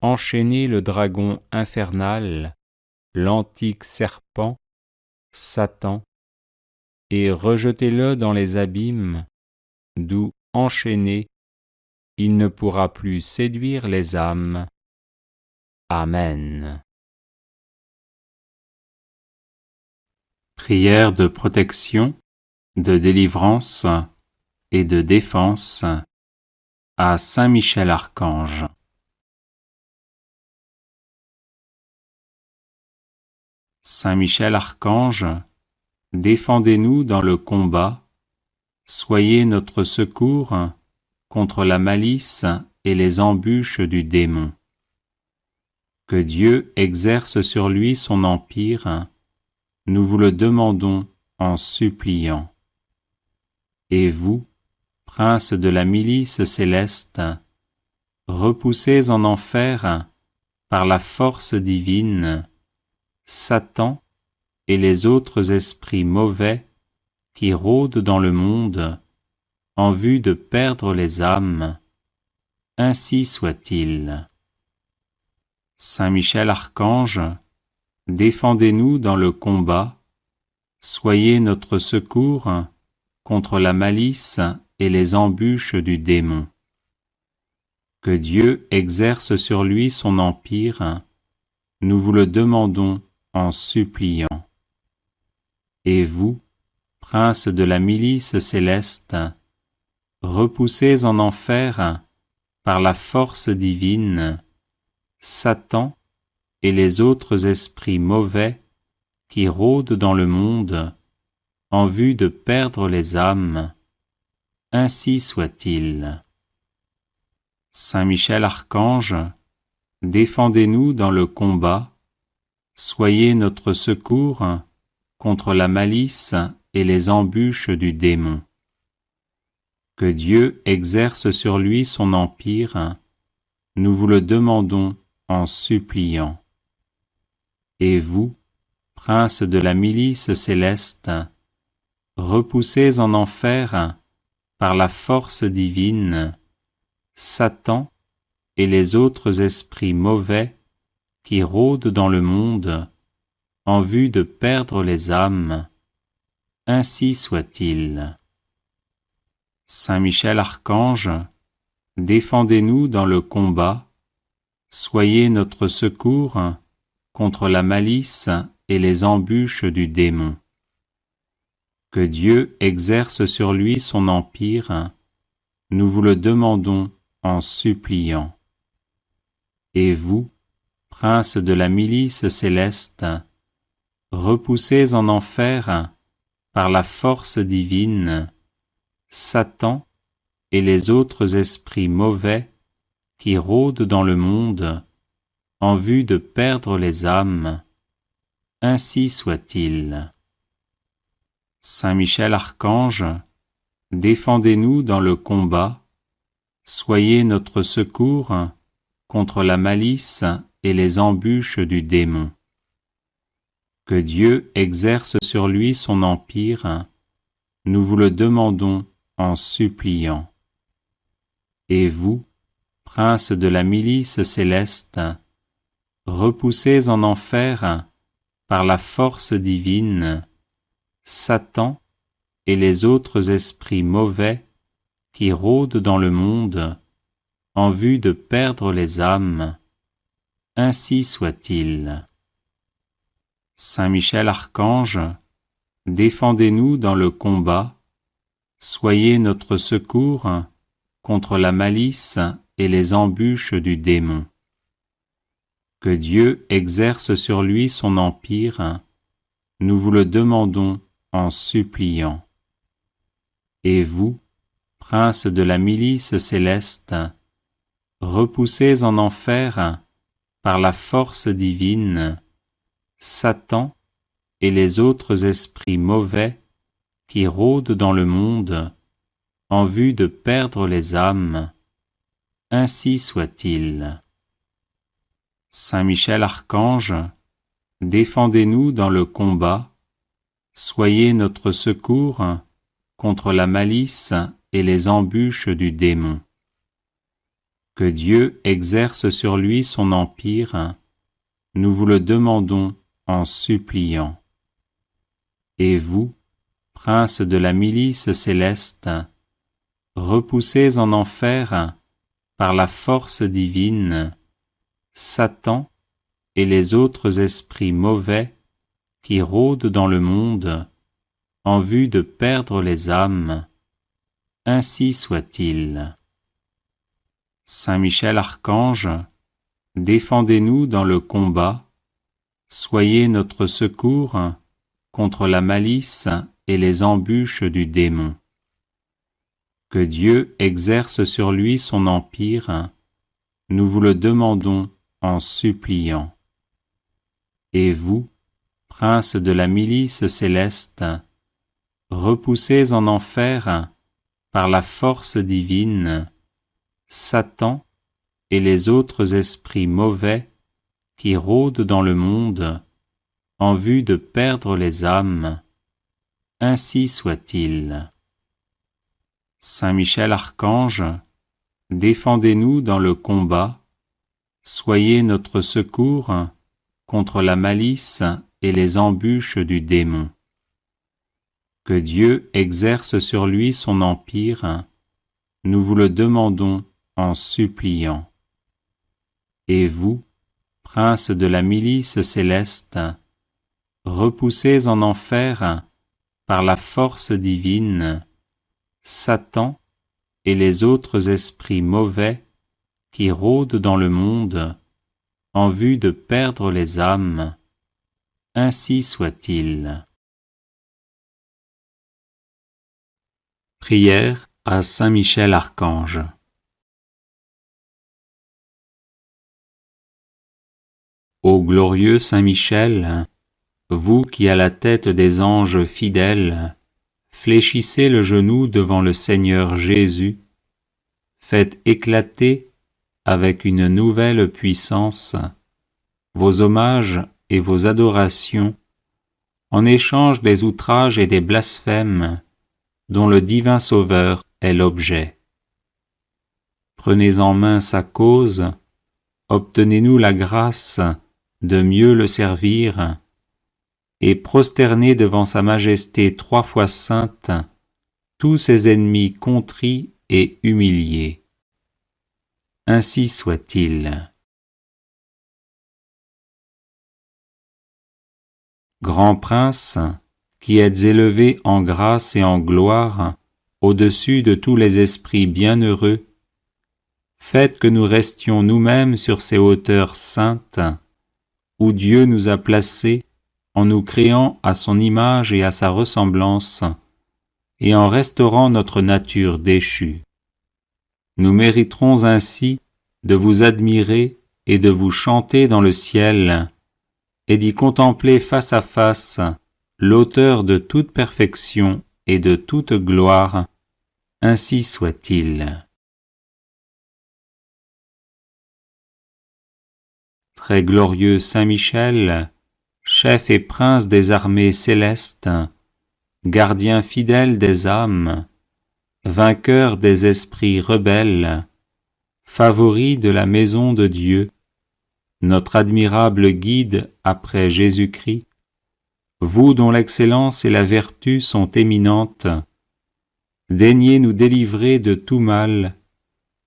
enchaînez le dragon infernal, l'antique serpent, Satan, et rejetez-le dans les abîmes, d'où, enchaîné, il ne pourra plus séduire les âmes. Amen. Prière de protection, de délivrance et de défense à Saint Michel Archange. Saint Michel Archange, défendez-nous dans le combat, soyez notre secours contre la malice et les embûches du démon. Que Dieu exerce sur lui son empire, nous vous le demandons en suppliant. Et vous, prince de la milice céleste, repoussez en enfer, par la force divine, Satan et les autres esprits mauvais qui rôdent dans le monde en vue de perdre les âmes. Ainsi soit-il. Saint Michel Archange, défendez-nous dans le combat, soyez notre secours contre la malice et les embûches du démon. Que Dieu exerce sur lui son empire, nous vous le demandons en suppliant. Et vous, prince de la milice céleste, repoussez en enfer, par la force divine, Satan et les autres esprits mauvais qui rôdent dans le monde en vue de perdre les âmes. Ainsi soit-il. Saint Michel Archange, défendez-nous dans le combat, soyez notre secours contre la malice et les embûches du démon. Que Dieu exerce sur lui son empire, nous vous le demandons en suppliant. Et vous, prince de la milice céleste, repoussez en enfer, par la force divine, Satan et les autres esprits mauvais qui rôdent dans le monde en vue de perdre les âmes. Ainsi soit-il. Saint Michel Archange, défendez-nous dans le combat, soyez notre secours contre la malice et les embûches du démon. Que Dieu exerce sur lui son empire, nous vous le demandons en suppliant. Et vous, prince de la milice céleste, repoussez en enfer, par la force divine, Satan et les autres esprits mauvais qui rôdent dans le monde en vue de perdre les âmes. Ainsi soit-il. Saint Michel Archange, défendez-nous dans le combat, soyez notre secours contre la malice et les embûches du démon. Que Dieu exerce sur lui son empire, nous vous le demandons en suppliant. Et vous, princes de la milice céleste, repoussez en enfer, par la force divine, Satan et les autres esprits mauvais qui rôdent dans le monde en vue de perdre les âmes. Ainsi soit-il. Saint Michel Archange, défendez-nous dans le combat, soyez notre secours contre la malice et les embûches du démon. Que Dieu exerce sur lui son empire, nous vous le demandons en suppliant. Et vous, princes de la milice céleste, repoussez en enfer, par la force divine, Satan et les autres esprits mauvais qui rôdent dans le monde en vue de perdre les âmes. Ainsi soit-il. Saint Michel Archange, défendez-nous dans le combat, soyez notre secours contre la malice et les embûches du démon. Que Dieu exerce sur lui son empire, nous vous le demandons en suppliant. Et vous, princes de la milice céleste, repoussez en enfer, par la force divine, Satan et les autres esprits mauvais qui rôdent dans le monde en vue de perdre les âmes. Ainsi soit-il. Saint Michel Archange, défendez-nous dans le combat, soyez notre secours contre la malice et les embûches du démon. Que Dieu exerce sur lui son empire, nous vous le demandons en suppliant. Et vous, princes de la milice céleste, repoussez en enfer, par la force divine, Satan et les autres esprits mauvais qui rôdent dans le monde en vue de perdre les âmes. Ainsi soit-il. Saint Michel Archange, défendez-nous dans le combat, soyez notre secours contre la malice et les embûches du démon. Que Dieu exerce sur lui son empire, nous vous le demandons en suppliant. Et vous, princes de la milice céleste, repoussez en enfer, par la force divine, Satan et les autres esprits mauvais qui rôdent dans le monde en vue de perdre les âmes. Ainsi soit-il. Prière à Saint Michel Archange. Ô glorieux Saint Michel, vous qui à la tête des anges fidèles fléchissez le genou devant le Seigneur Jésus, faites éclater avec une nouvelle puissance vos hommages et vos adorations en échange des outrages et des blasphèmes dont le divin Sauveur est l'objet. Prenez en main sa cause, obtenez-nous la grâce de mieux le servir, et prosternez devant sa majesté 3 fois sainte tous ses ennemis contrits et humiliés. Ainsi soit-il. Grand prince, qui êtes élevé en grâce et en gloire au-dessus de tous les esprits bienheureux, faites que nous restions nous-mêmes sur ces hauteurs saintes, où Dieu nous a placés en nous créant à son image et à sa ressemblance, et en restaurant notre nature déchue. nous mériterons ainsi de vous admirer et de vous chanter dans le ciel, et d'y contempler face à face l'auteur de toute perfection et de toute gloire, ainsi soit-il. Très glorieux Saint Michel, chef et prince des armées célestes, gardien fidèle des âmes, vainqueur des esprits rebelles, favori de la maison de Dieu, notre admirable guide après Jésus-Christ, vous dont l'excellence et la vertu sont éminentes, daignez nous délivrer de tout mal,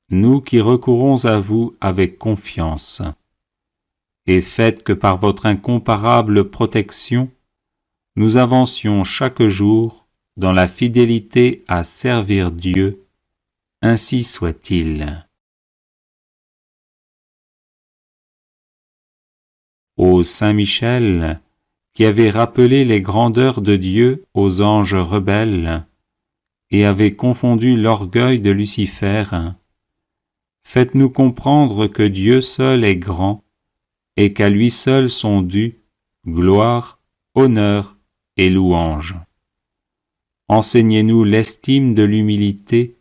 nous qui recourons à vous avec confiance, et faites que par votre incomparable protection, nous avancions chaque jour dans la fidélité à servir Dieu, ainsi soit-il. Ô Saint Michel, qui avez rappelé les grandeurs de Dieu aux anges rebelles, et avez confondu l'orgueil de Lucifer, faites-nous comprendre que Dieu seul est grand, et qu'à lui seul sont dus gloire, honneur et louange. Enseignez-nous l'estime de l'humilité,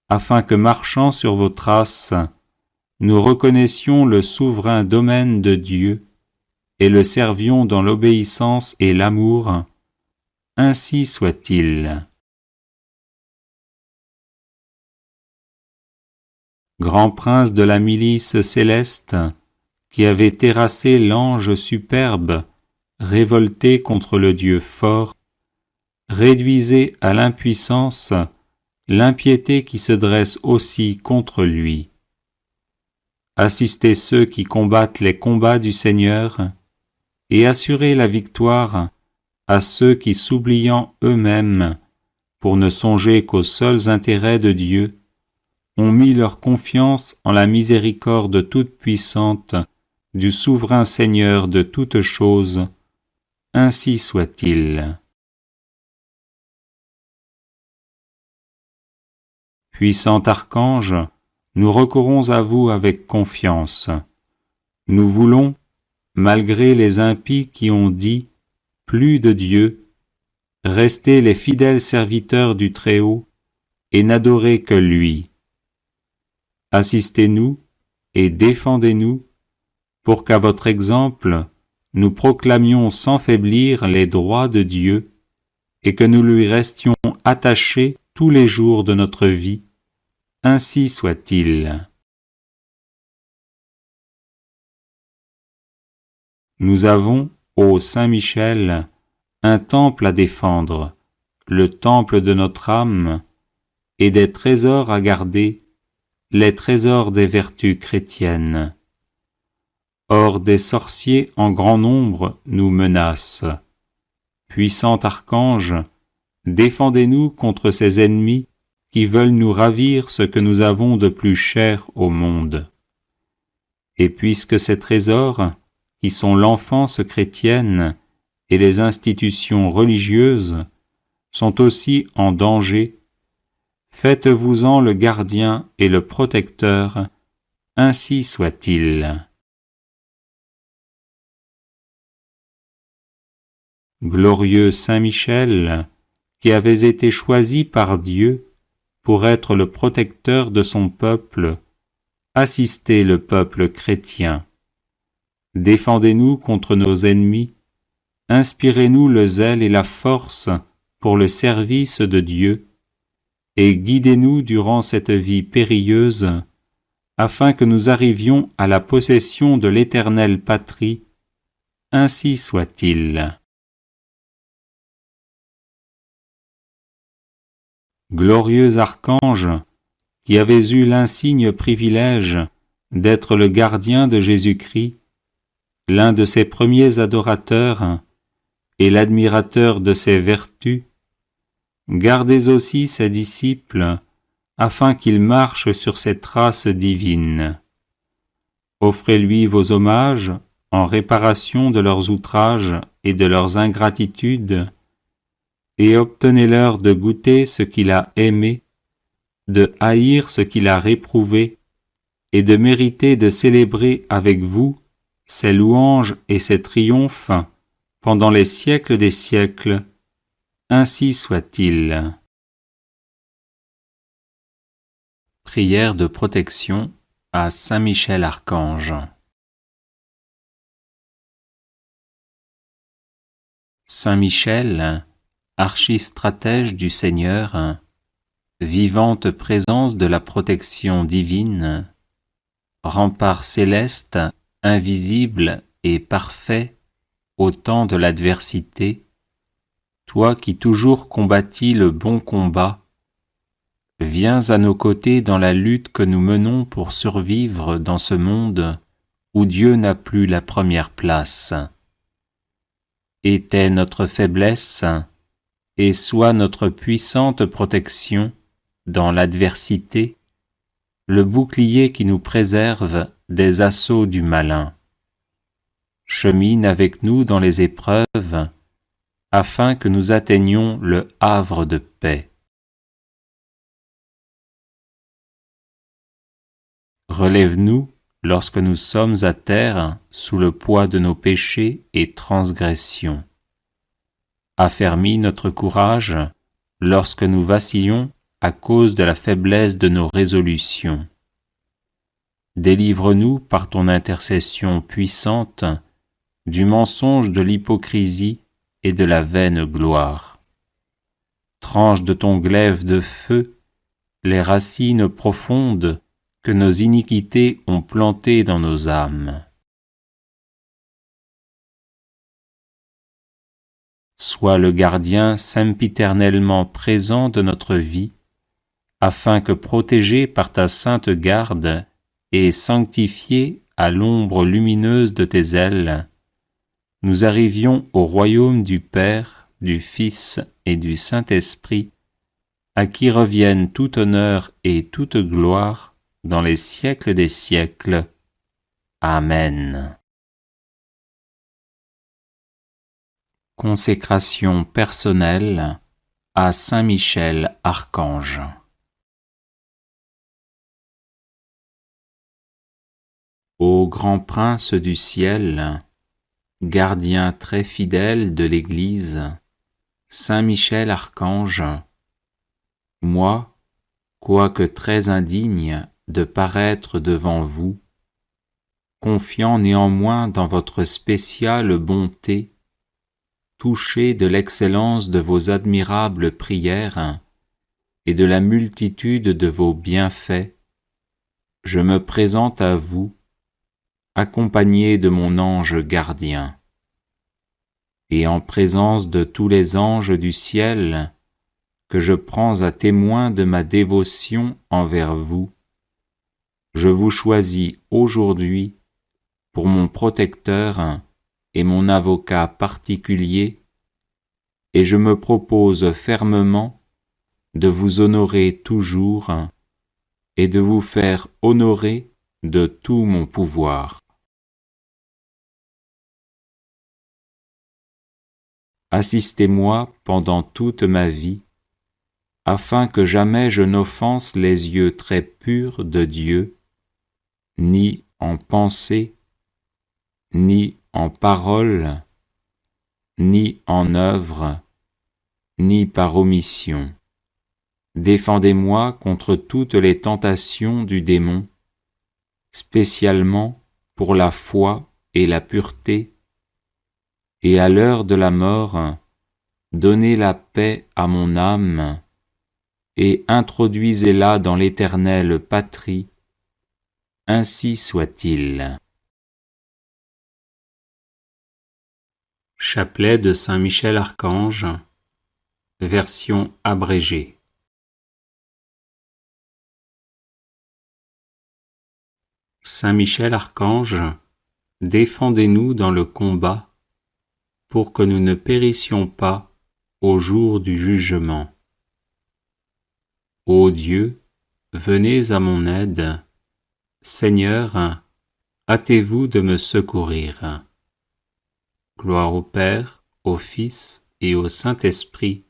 afin que, marchant sur vos traces, nous reconnaissions le souverain domaine de Dieu et le servions dans l'obéissance et l'amour, ainsi soit-il. Grand prince de la milice céleste, qui avait terrassé l'ange superbe, révolté contre le Dieu fort, réduisez à l'impuissance l'impiété qui se dresse aussi contre lui. Assistez ceux qui combattent les combats du Seigneur, et assurez la victoire à ceux qui, s'oubliant eux-mêmes, pour ne songer qu'aux seuls intérêts de Dieu, ont mis leur confiance en la miséricorde toute-puissante du souverain Seigneur de toutes choses, ainsi soit-il. Puissant archange, nous recourons à vous avec confiance. Nous voulons, malgré les impies qui ont dit « plus de Dieu », rester les fidèles serviteurs du Très-Haut et n'adorer que lui. Assistez-nous et défendez-nous pour qu'à votre exemple, nous proclamions sans faiblir les droits de Dieu et que nous lui restions attachés tous les jours de notre vie, ainsi soit-il. Nous avons, ô Saint Michel, un temple à défendre, le temple de notre âme, et des trésors à garder, les trésors des vertus chrétiennes. Or des sorciers en grand nombre nous menacent. Puissant archange, défendez-nous contre ces ennemis qui veulent nous ravir ce que nous avons de plus cher au monde. Et puisque ces trésors, qui sont l'enfance chrétienne et les institutions religieuses, sont aussi en danger, faites-vous-en le gardien et le protecteur, ainsi soit-il. Glorieux Saint Michel, qui avez été choisi par Dieu pour être le protecteur de son peuple, assistez le peuple chrétien. Défendez-nous contre nos ennemis, inspirez-nous le zèle et la force pour le service de Dieu, et guidez-nous durant cette vie périlleuse, afin que nous arrivions à la possession de l'éternelle patrie, ainsi soit-il. Glorieux archange, qui avez eu l'insigne privilège d'être le gardien de Jésus-Christ, l'un de ses premiers adorateurs et l'admirateur de ses vertus, gardez aussi ses disciples, afin qu'ils marchent sur ses traces divines. Offrez-lui vos hommages en réparation de leurs outrages et de leurs ingratitudes, et obtenez-leur de goûter ce qu'il a aimé, de haïr ce qu'il a réprouvé et de mériter de célébrer avec vous ses louanges et ses triomphes pendant les siècles des siècles. Ainsi soit-il. Prière de protection à Saint Michel Archange. Saint Michel, archistratège du Seigneur, vivante présence de la protection divine, rempart céleste, invisible et parfait au temps de l'adversité, toi qui toujours combattis le bon combat, viens à nos côtés dans la lutte que nous menons pour survivre dans ce monde où Dieu n'a plus la première place. Était notre faiblesse, et sois notre puissante protection dans l'adversité, le bouclier qui nous préserve des assauts du malin. Chemine avec nous dans les épreuves, afin que nous atteignions le havre de paix. Relève-nous lorsque nous sommes à terre sous le poids de nos péchés et transgressions. Affermis notre courage lorsque nous vacillons à cause de la faiblesse de nos résolutions. Délivre-nous par ton intercession puissante du mensonge de l'hypocrisie et de la vaine gloire. Tranche de ton glaive de feu les racines profondes que nos iniquités ont plantées dans nos âmes. Sois le gardien sempiternellement présent de notre vie, afin que, protégés par ta sainte garde et sanctifiés à l'ombre lumineuse de tes ailes, nous arrivions au royaume du Père, du Fils et du Saint-Esprit, à qui reviennent tout honneur et toute gloire dans les siècles des siècles. Amen. Consécration personnelle à Saint Michel Archange. Ô grand prince du ciel, gardien très fidèle de l'Église, Saint Michel Archange, moi, quoique très indigne de paraître devant vous, confiant néanmoins dans votre spéciale bonté, touché de l'excellence de vos admirables prières et de la multitude de vos bienfaits, je me présente à vous, accompagné de mon ange gardien. Et en présence de tous les anges du ciel, que je prends à témoin de ma dévotion envers vous, je vous choisis aujourd'hui pour mon protecteur et mon avocat particulier, et je me propose fermement de vous honorer toujours et de vous faire honorer de tout mon pouvoir. Assistez-moi pendant toute ma vie, afin que jamais je n'offense les yeux très purs de Dieu, ni en pensée, ni en parole, ni en œuvre, ni par omission. Défendez-moi contre toutes les tentations du démon, spécialement pour la foi et la pureté, et à l'heure de la mort, donnez la paix à mon âme, et introduisez-la dans l'éternelle patrie. Ainsi soit-il. Chapelet de Saint Michel Archange, version abrégée. Saint Michel Archange, défendez-nous dans le combat, pour que nous ne périssions pas au jour du jugement. Ô Dieu, venez à mon aide. Seigneur, hâtez-vous de me secourir. Gloire au Père, au Fils et au Saint-Esprit,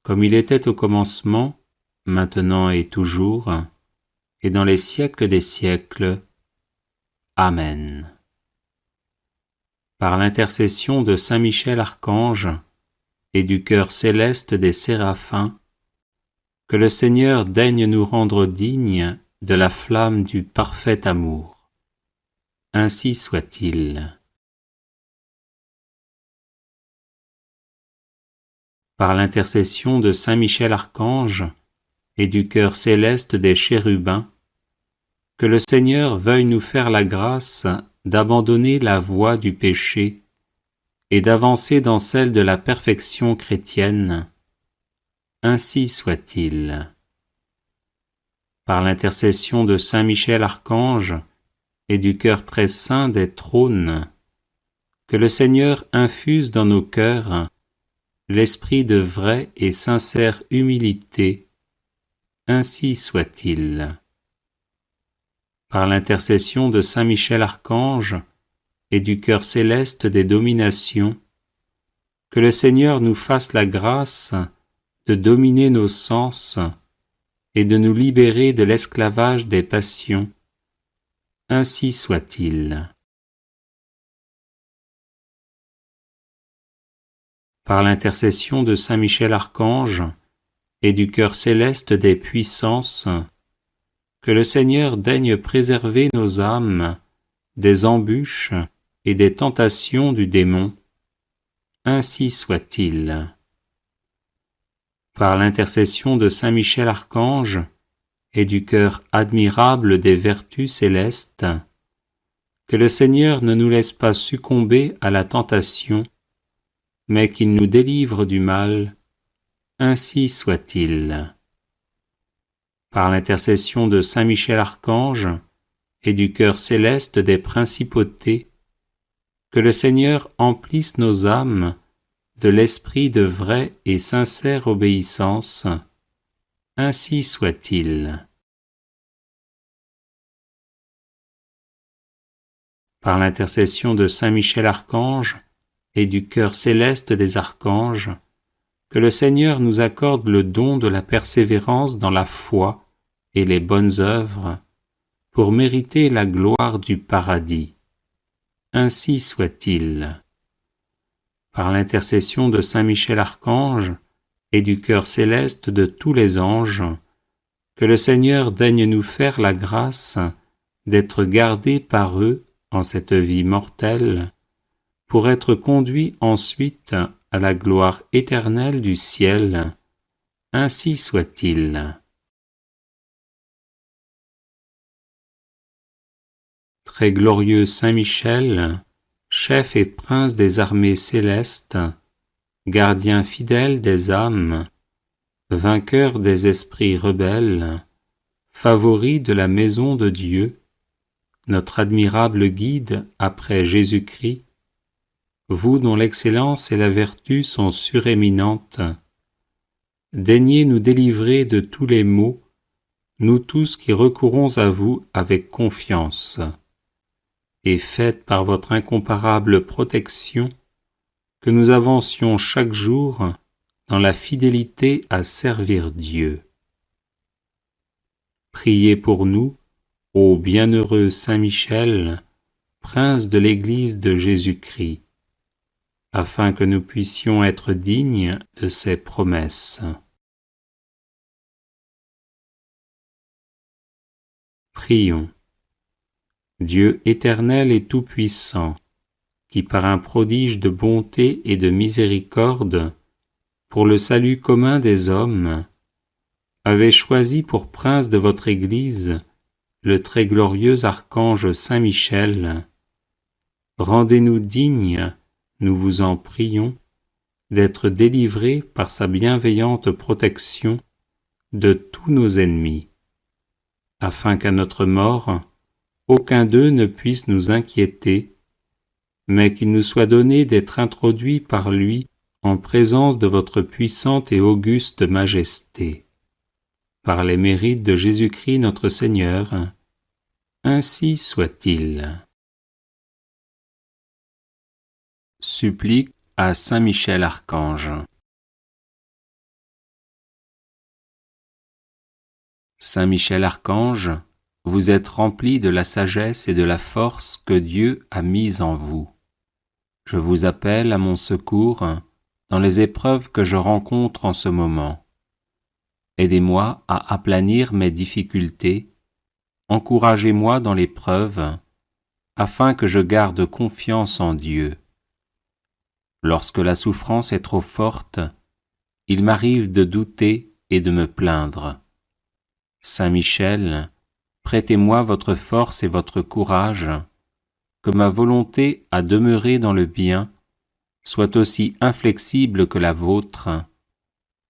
comme il était au commencement, maintenant et toujours, et dans les siècles des siècles. Amen. Par l'intercession de saint Michel Archange et du chœur céleste des séraphins, que le Seigneur daigne nous rendre dignes de la flamme du parfait amour. Ainsi soit-il. Par l'intercession de saint Michel Archange et du chœur céleste des chérubins, que le Seigneur veuille nous faire la grâce d'abandonner la voie du péché et d'avancer dans celle de la perfection chrétienne. Ainsi soit-il. Par l'intercession de saint Michel Archange et du cœur très saint des trônes, que le Seigneur infuse dans nos cœurs l'esprit de vraie et sincère humilité. Ainsi soit-il. Par l'intercession de saint Michel Archange et du cœur céleste des dominations, que le Seigneur nous fasse la grâce de dominer nos sens et de nous libérer de l'esclavage des passions. Ainsi soit-il. Par l'intercession de saint Michel Archange et du cœur céleste des puissances, que le Seigneur daigne préserver nos âmes des embûches et des tentations du démon. Ainsi soit-il. Par l'intercession de saint Michel Archange et du cœur admirable des vertus célestes, que le Seigneur ne nous laisse pas succomber à la tentation, mais qu'il nous délivre du mal. Ainsi soit-il. Par l'intercession de saint Michel Archange et du cœur céleste des principautés, que le Seigneur emplisse nos âmes de l'esprit de vraie et sincère obéissance. Ainsi soit-il. Par l'intercession de saint Michel Archange et du cœur céleste des archanges, que le Seigneur nous accorde le don de la persévérance dans la foi et les bonnes œuvres, pour mériter la gloire du paradis. Ainsi soit-il. Par l'intercession de saint Michel Archange et du cœur céleste de tous les anges, que le Seigneur daigne nous faire la grâce d'être gardés par eux en cette vie mortelle, pour être conduits ensuite à la gloire éternelle du ciel. Ainsi soit-il. Très glorieux saint Michel, chef et prince des armées célestes, gardien fidèle des âmes, vainqueur des esprits rebelles, favori de la maison de Dieu, notre admirable guide après Jésus-Christ, vous dont l'excellence et la vertu sont suréminentes, daignez nous délivrer de tous les maux, nous tous qui recourons à vous avec confiance, et faites par votre incomparable protection que nous avancions chaque jour dans la fidélité à servir Dieu. Priez pour nous, ô bienheureux saint Michel, prince de l'Église de Jésus-Christ, afin que nous puissions être dignes de ses promesses. Prions. Dieu éternel et tout-puissant, qui par un prodige de bonté et de miséricorde, pour le salut commun des hommes, avez choisi pour prince de votre Église le très glorieux archange Saint Michel, rendez-nous dignes, nous vous en prions, d'être délivrés par sa bienveillante protection de tous nos ennemis, afin qu'à notre mort, aucun d'eux ne puisse nous inquiéter, mais qu'il nous soit donné d'être introduits par lui en présence de votre puissante et auguste majesté. Par les mérites de Jésus-Christ notre Seigneur, ainsi soit-il. Supplique à saint Michel Archange. Saint Michel Archange, vous êtes rempli de la sagesse et de la force que Dieu a mise en vous. Je vous appelle à mon secours dans les épreuves que je rencontre en ce moment. Aidez-moi à aplanir mes difficultés, encouragez-moi dans l'épreuve, afin que je garde confiance en Dieu. Lorsque la souffrance est trop forte, il m'arrive de douter et de me plaindre. Saint Michel, prêtez-moi votre force et votre courage, que ma volonté à demeurer dans le bien soit aussi inflexible que la vôtre,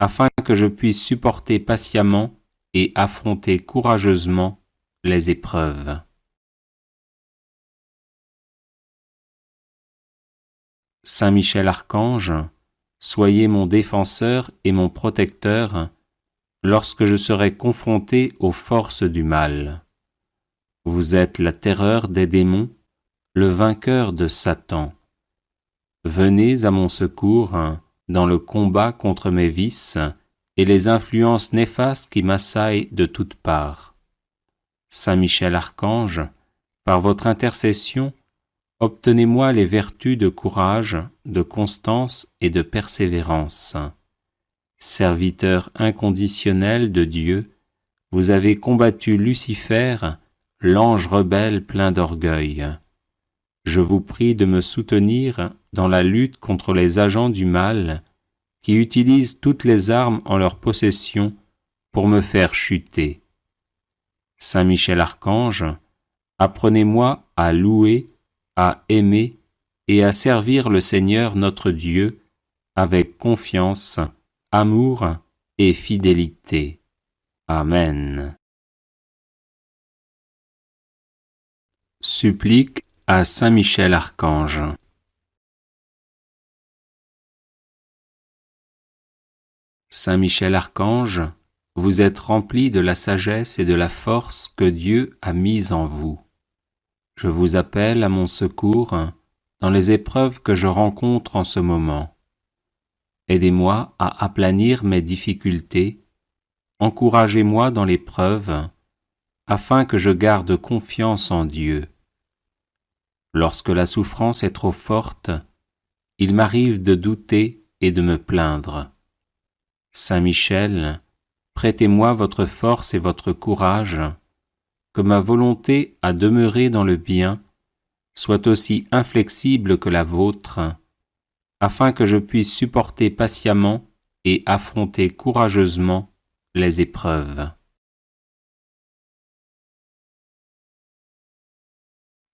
afin que je puisse supporter patiemment et affronter courageusement les épreuves. Saint Michel Archange, soyez mon défenseur et mon protecteur lorsque je serai confronté aux forces du mal. Vous êtes la terreur des démons, le vainqueur de Satan. Venez à mon secours dans le combat contre mes vices et les influences néfastes qui m'assaillent de toutes parts. Saint Michel Archange, par votre intercession, obtenez-moi les vertus de courage, de constance et de persévérance. Serviteur inconditionnel de Dieu, vous avez combattu Lucifer, l'ange rebelle plein d'orgueil. Je vous prie de me soutenir dans la lutte contre les agents du mal qui utilisent toutes les armes en leur possession pour me faire chuter. Saint Michel Archange, apprenez-moi à louer, à aimer et à servir le Seigneur notre Dieu avec confiance, amour et fidélité. Amen. Supplique à Saint Michel Archange. Saint Michel Archange, vous êtes rempli de la sagesse et de la force que Dieu a mise en vous. Je vous appelle à mon secours dans les épreuves que je rencontre en ce moment. Aidez-moi à aplanir mes difficultés, encouragez-moi dans l'épreuve, afin que je garde confiance en Dieu. Lorsque la souffrance est trop forte, il m'arrive de douter et de me plaindre. Saint Michel, prêtez-moi votre force et votre courage, que ma volonté à demeurer dans le bien soit aussi inflexible que la vôtre, afin que je puisse supporter patiemment et affronter courageusement les épreuves.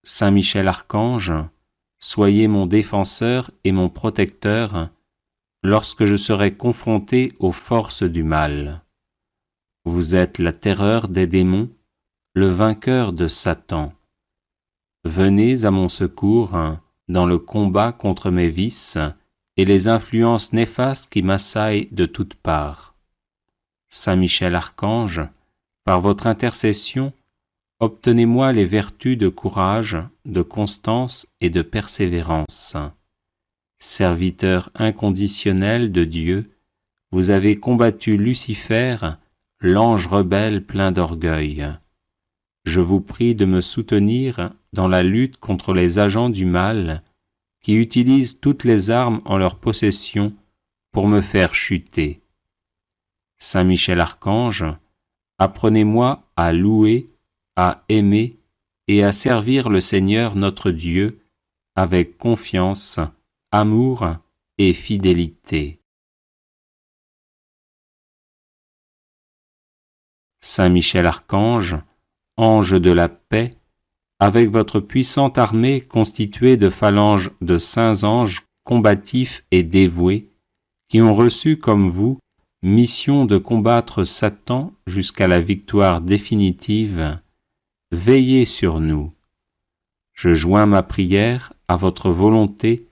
Saint Michel Archange, soyez mon défenseur et mon protecteur lorsque je serai confronté aux forces du mal. Vous êtes la terreur des démons, le vainqueur de Satan. Venez à mon secours dans le combat contre mes vices et les influences néfastes qui m'assaillent de toutes parts. Saint Michel Archange, par votre intercession, obtenez-moi les vertus de courage, de constance et de persévérance. Serviteur inconditionnel de Dieu, vous avez combattu Lucifer, l'ange rebelle plein d'orgueil. Je vous prie de me soutenir dans la lutte contre les agents du mal qui utilisent toutes les armes en leur possession pour me faire chuter. Saint Michel Archange, apprenez-moi à louer, à aimer et à servir le Seigneur notre Dieu avec confiance, amour et fidélité. Saint Michel Archange, ange de la paix, avec votre puissante armée constituée de phalanges de saints anges combatifs et dévoués, qui ont reçu comme vous mission de combattre Satan jusqu'à la victoire définitive, veillez sur nous. Je joins ma prière à votre volonté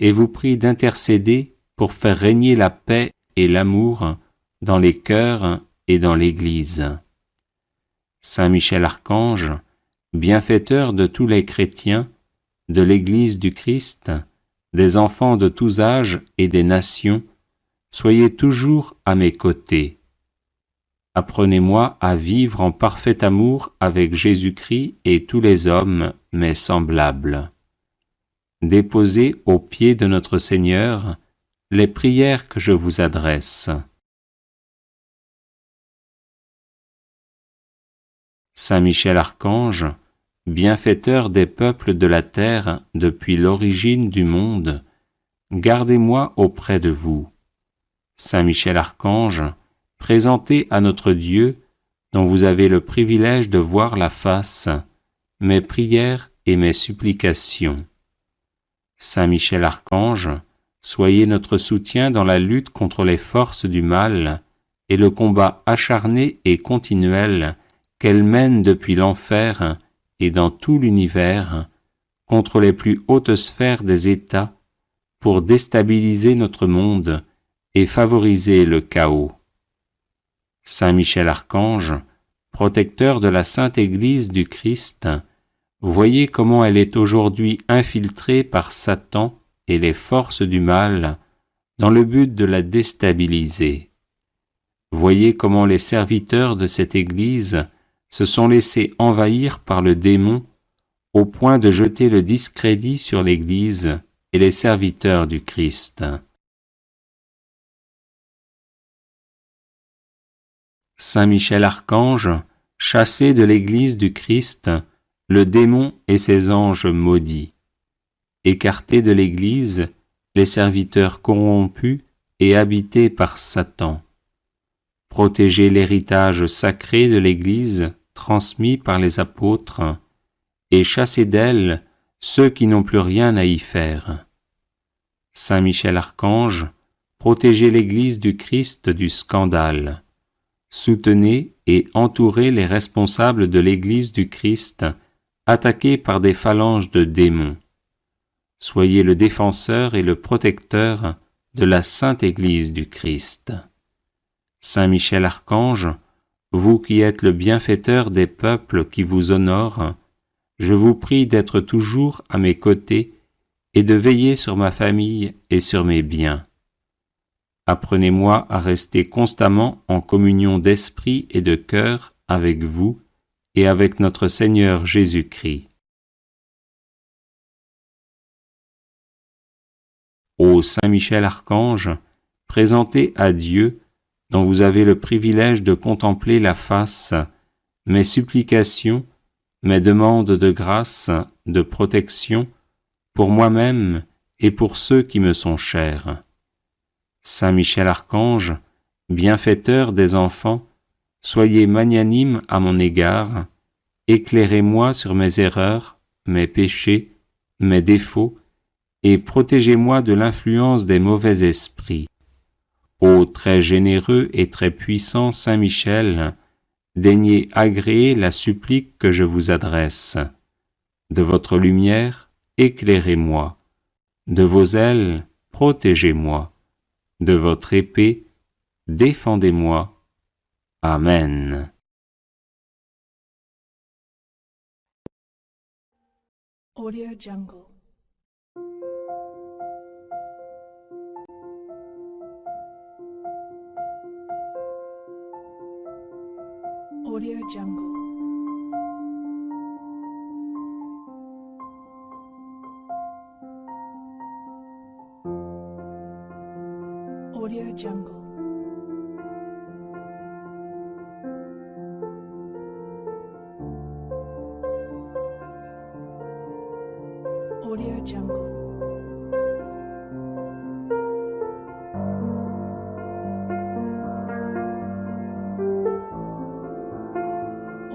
et vous prie d'intercéder pour faire régner la paix et l'amour dans les cœurs et dans l'Église. Saint Michel Archange, bienfaiteur de tous les chrétiens, de l'Église du Christ, des enfants de tous âges et des nations, soyez toujours à mes côtés. Apprenez-moi à vivre en parfait amour avec Jésus-Christ et tous les hommes, mes semblables. Déposez aux pieds de notre Seigneur les prières que je vous adresse. Saint Michel Archange, bienfaiteur des peuples de la terre depuis l'origine du monde, gardez-moi auprès de vous. Saint Michel Archange, présentez à notre Dieu, dont vous avez le privilège de voir la face, mes prières et mes supplications. Saint Michel Archange, soyez notre soutien dans la lutte contre les forces du mal et le combat acharné et continuel qu'elles mènent depuis l'enfer et dans tout l'univers contre les plus hautes sphères des États pour déstabiliser notre monde et favoriser le chaos. Saint Michel Archange, protecteur de la Sainte Église du Christ, voyez comment elle est aujourd'hui infiltrée par Satan et les forces du mal dans le but de la déstabiliser. Voyez comment les serviteurs de cette Église se sont laissés envahir par le démon au point de jeter le discrédit sur l'Église et les serviteurs du Christ. Saint Michel Archange, chassez de l'Église du Christ le démon et ses anges maudits. Écartez de l'Église les serviteurs corrompus et habités par Satan. Protégez l'héritage sacré de l'Église transmis par les apôtres et chassez d'elle ceux qui n'ont plus rien à y faire. Saint Michel Archange, protégez l'Église du Christ du scandale. Soutenez et entourez les responsables de l'Église du Christ attaqués par des phalanges de démons. Soyez le défenseur et le protecteur de la Sainte Église du Christ. Saint Michel Archange, vous qui êtes le bienfaiteur des peuples qui vous honorent, je vous prie d'être toujours à mes côtés et de veiller sur ma famille et sur mes biens. Apprenez-moi à rester constamment en communion d'esprit et de cœur avec vous et avec notre Seigneur Jésus-Christ. Ô Saint Michel Archange, présentez à Dieu, dont vous avez le privilège de contempler la face, mes supplications, mes demandes de grâce, de protection, pour moi-même et pour ceux qui me sont chers. Saint Michel Archange, bienfaiteur des enfants, soyez magnanime à mon égard, éclairez-moi sur mes erreurs, mes péchés, mes défauts, et protégez-moi de l'influence des mauvais esprits. Ô très généreux et très puissant Saint Michel, daignez agréer la supplique que je vous adresse. De votre lumière, éclairez-moi. De vos ailes, protégez-moi. De votre épée, défendez-moi. Amen. Audio Jungle. Audio Jungle. Audio Jungle. Audio Jungle.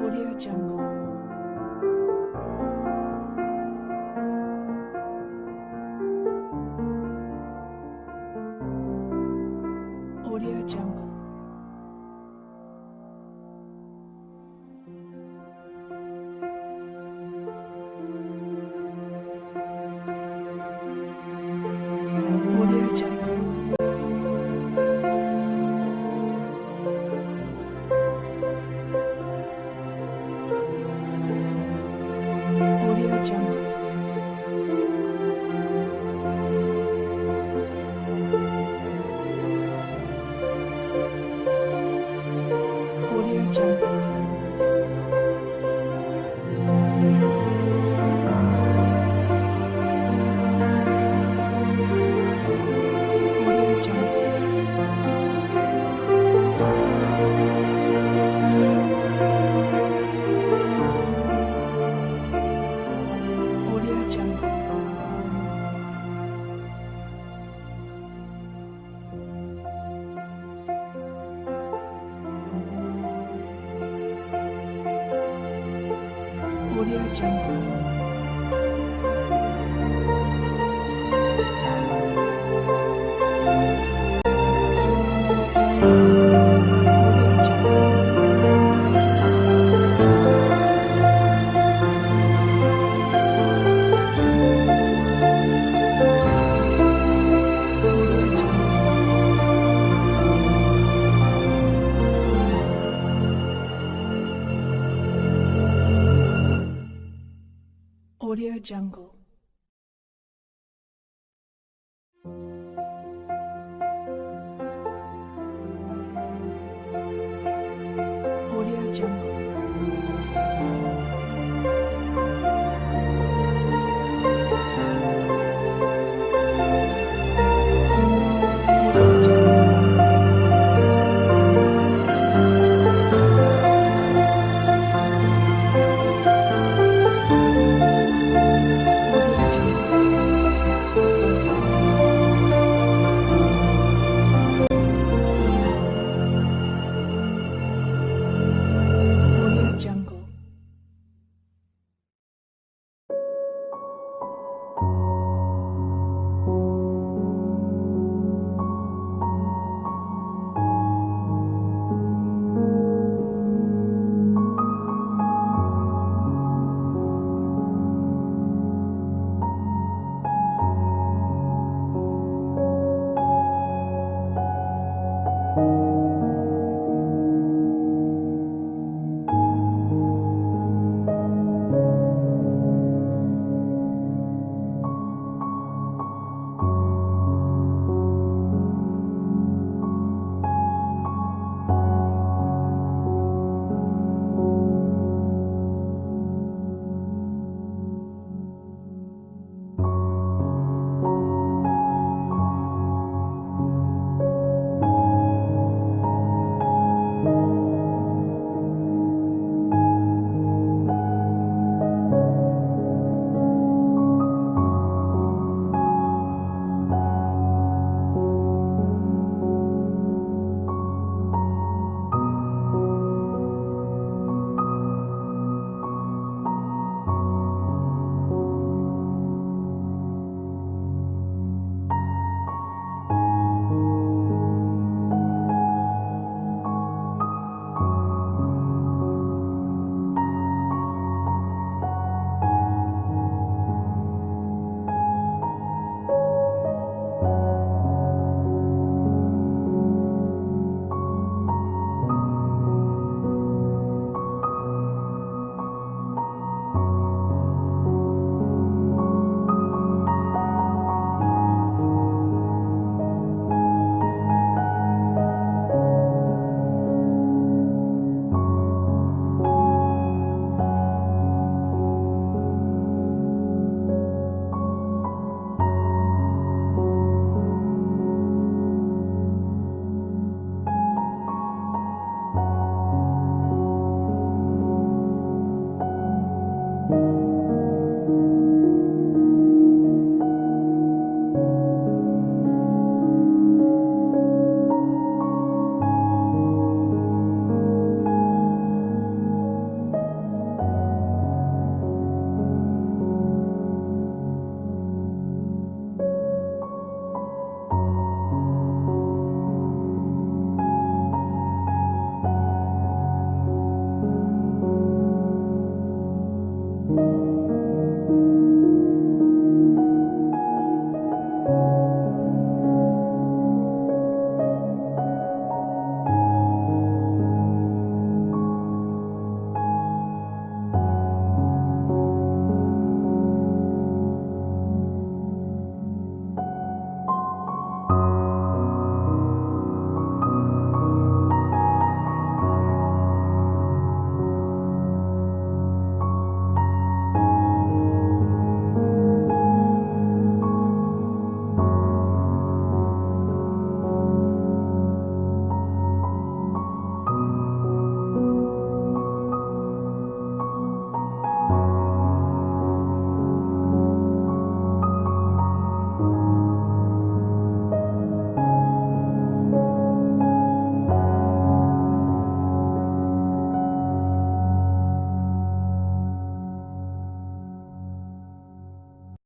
Audio Jungle. Audio Jungle. Jungle.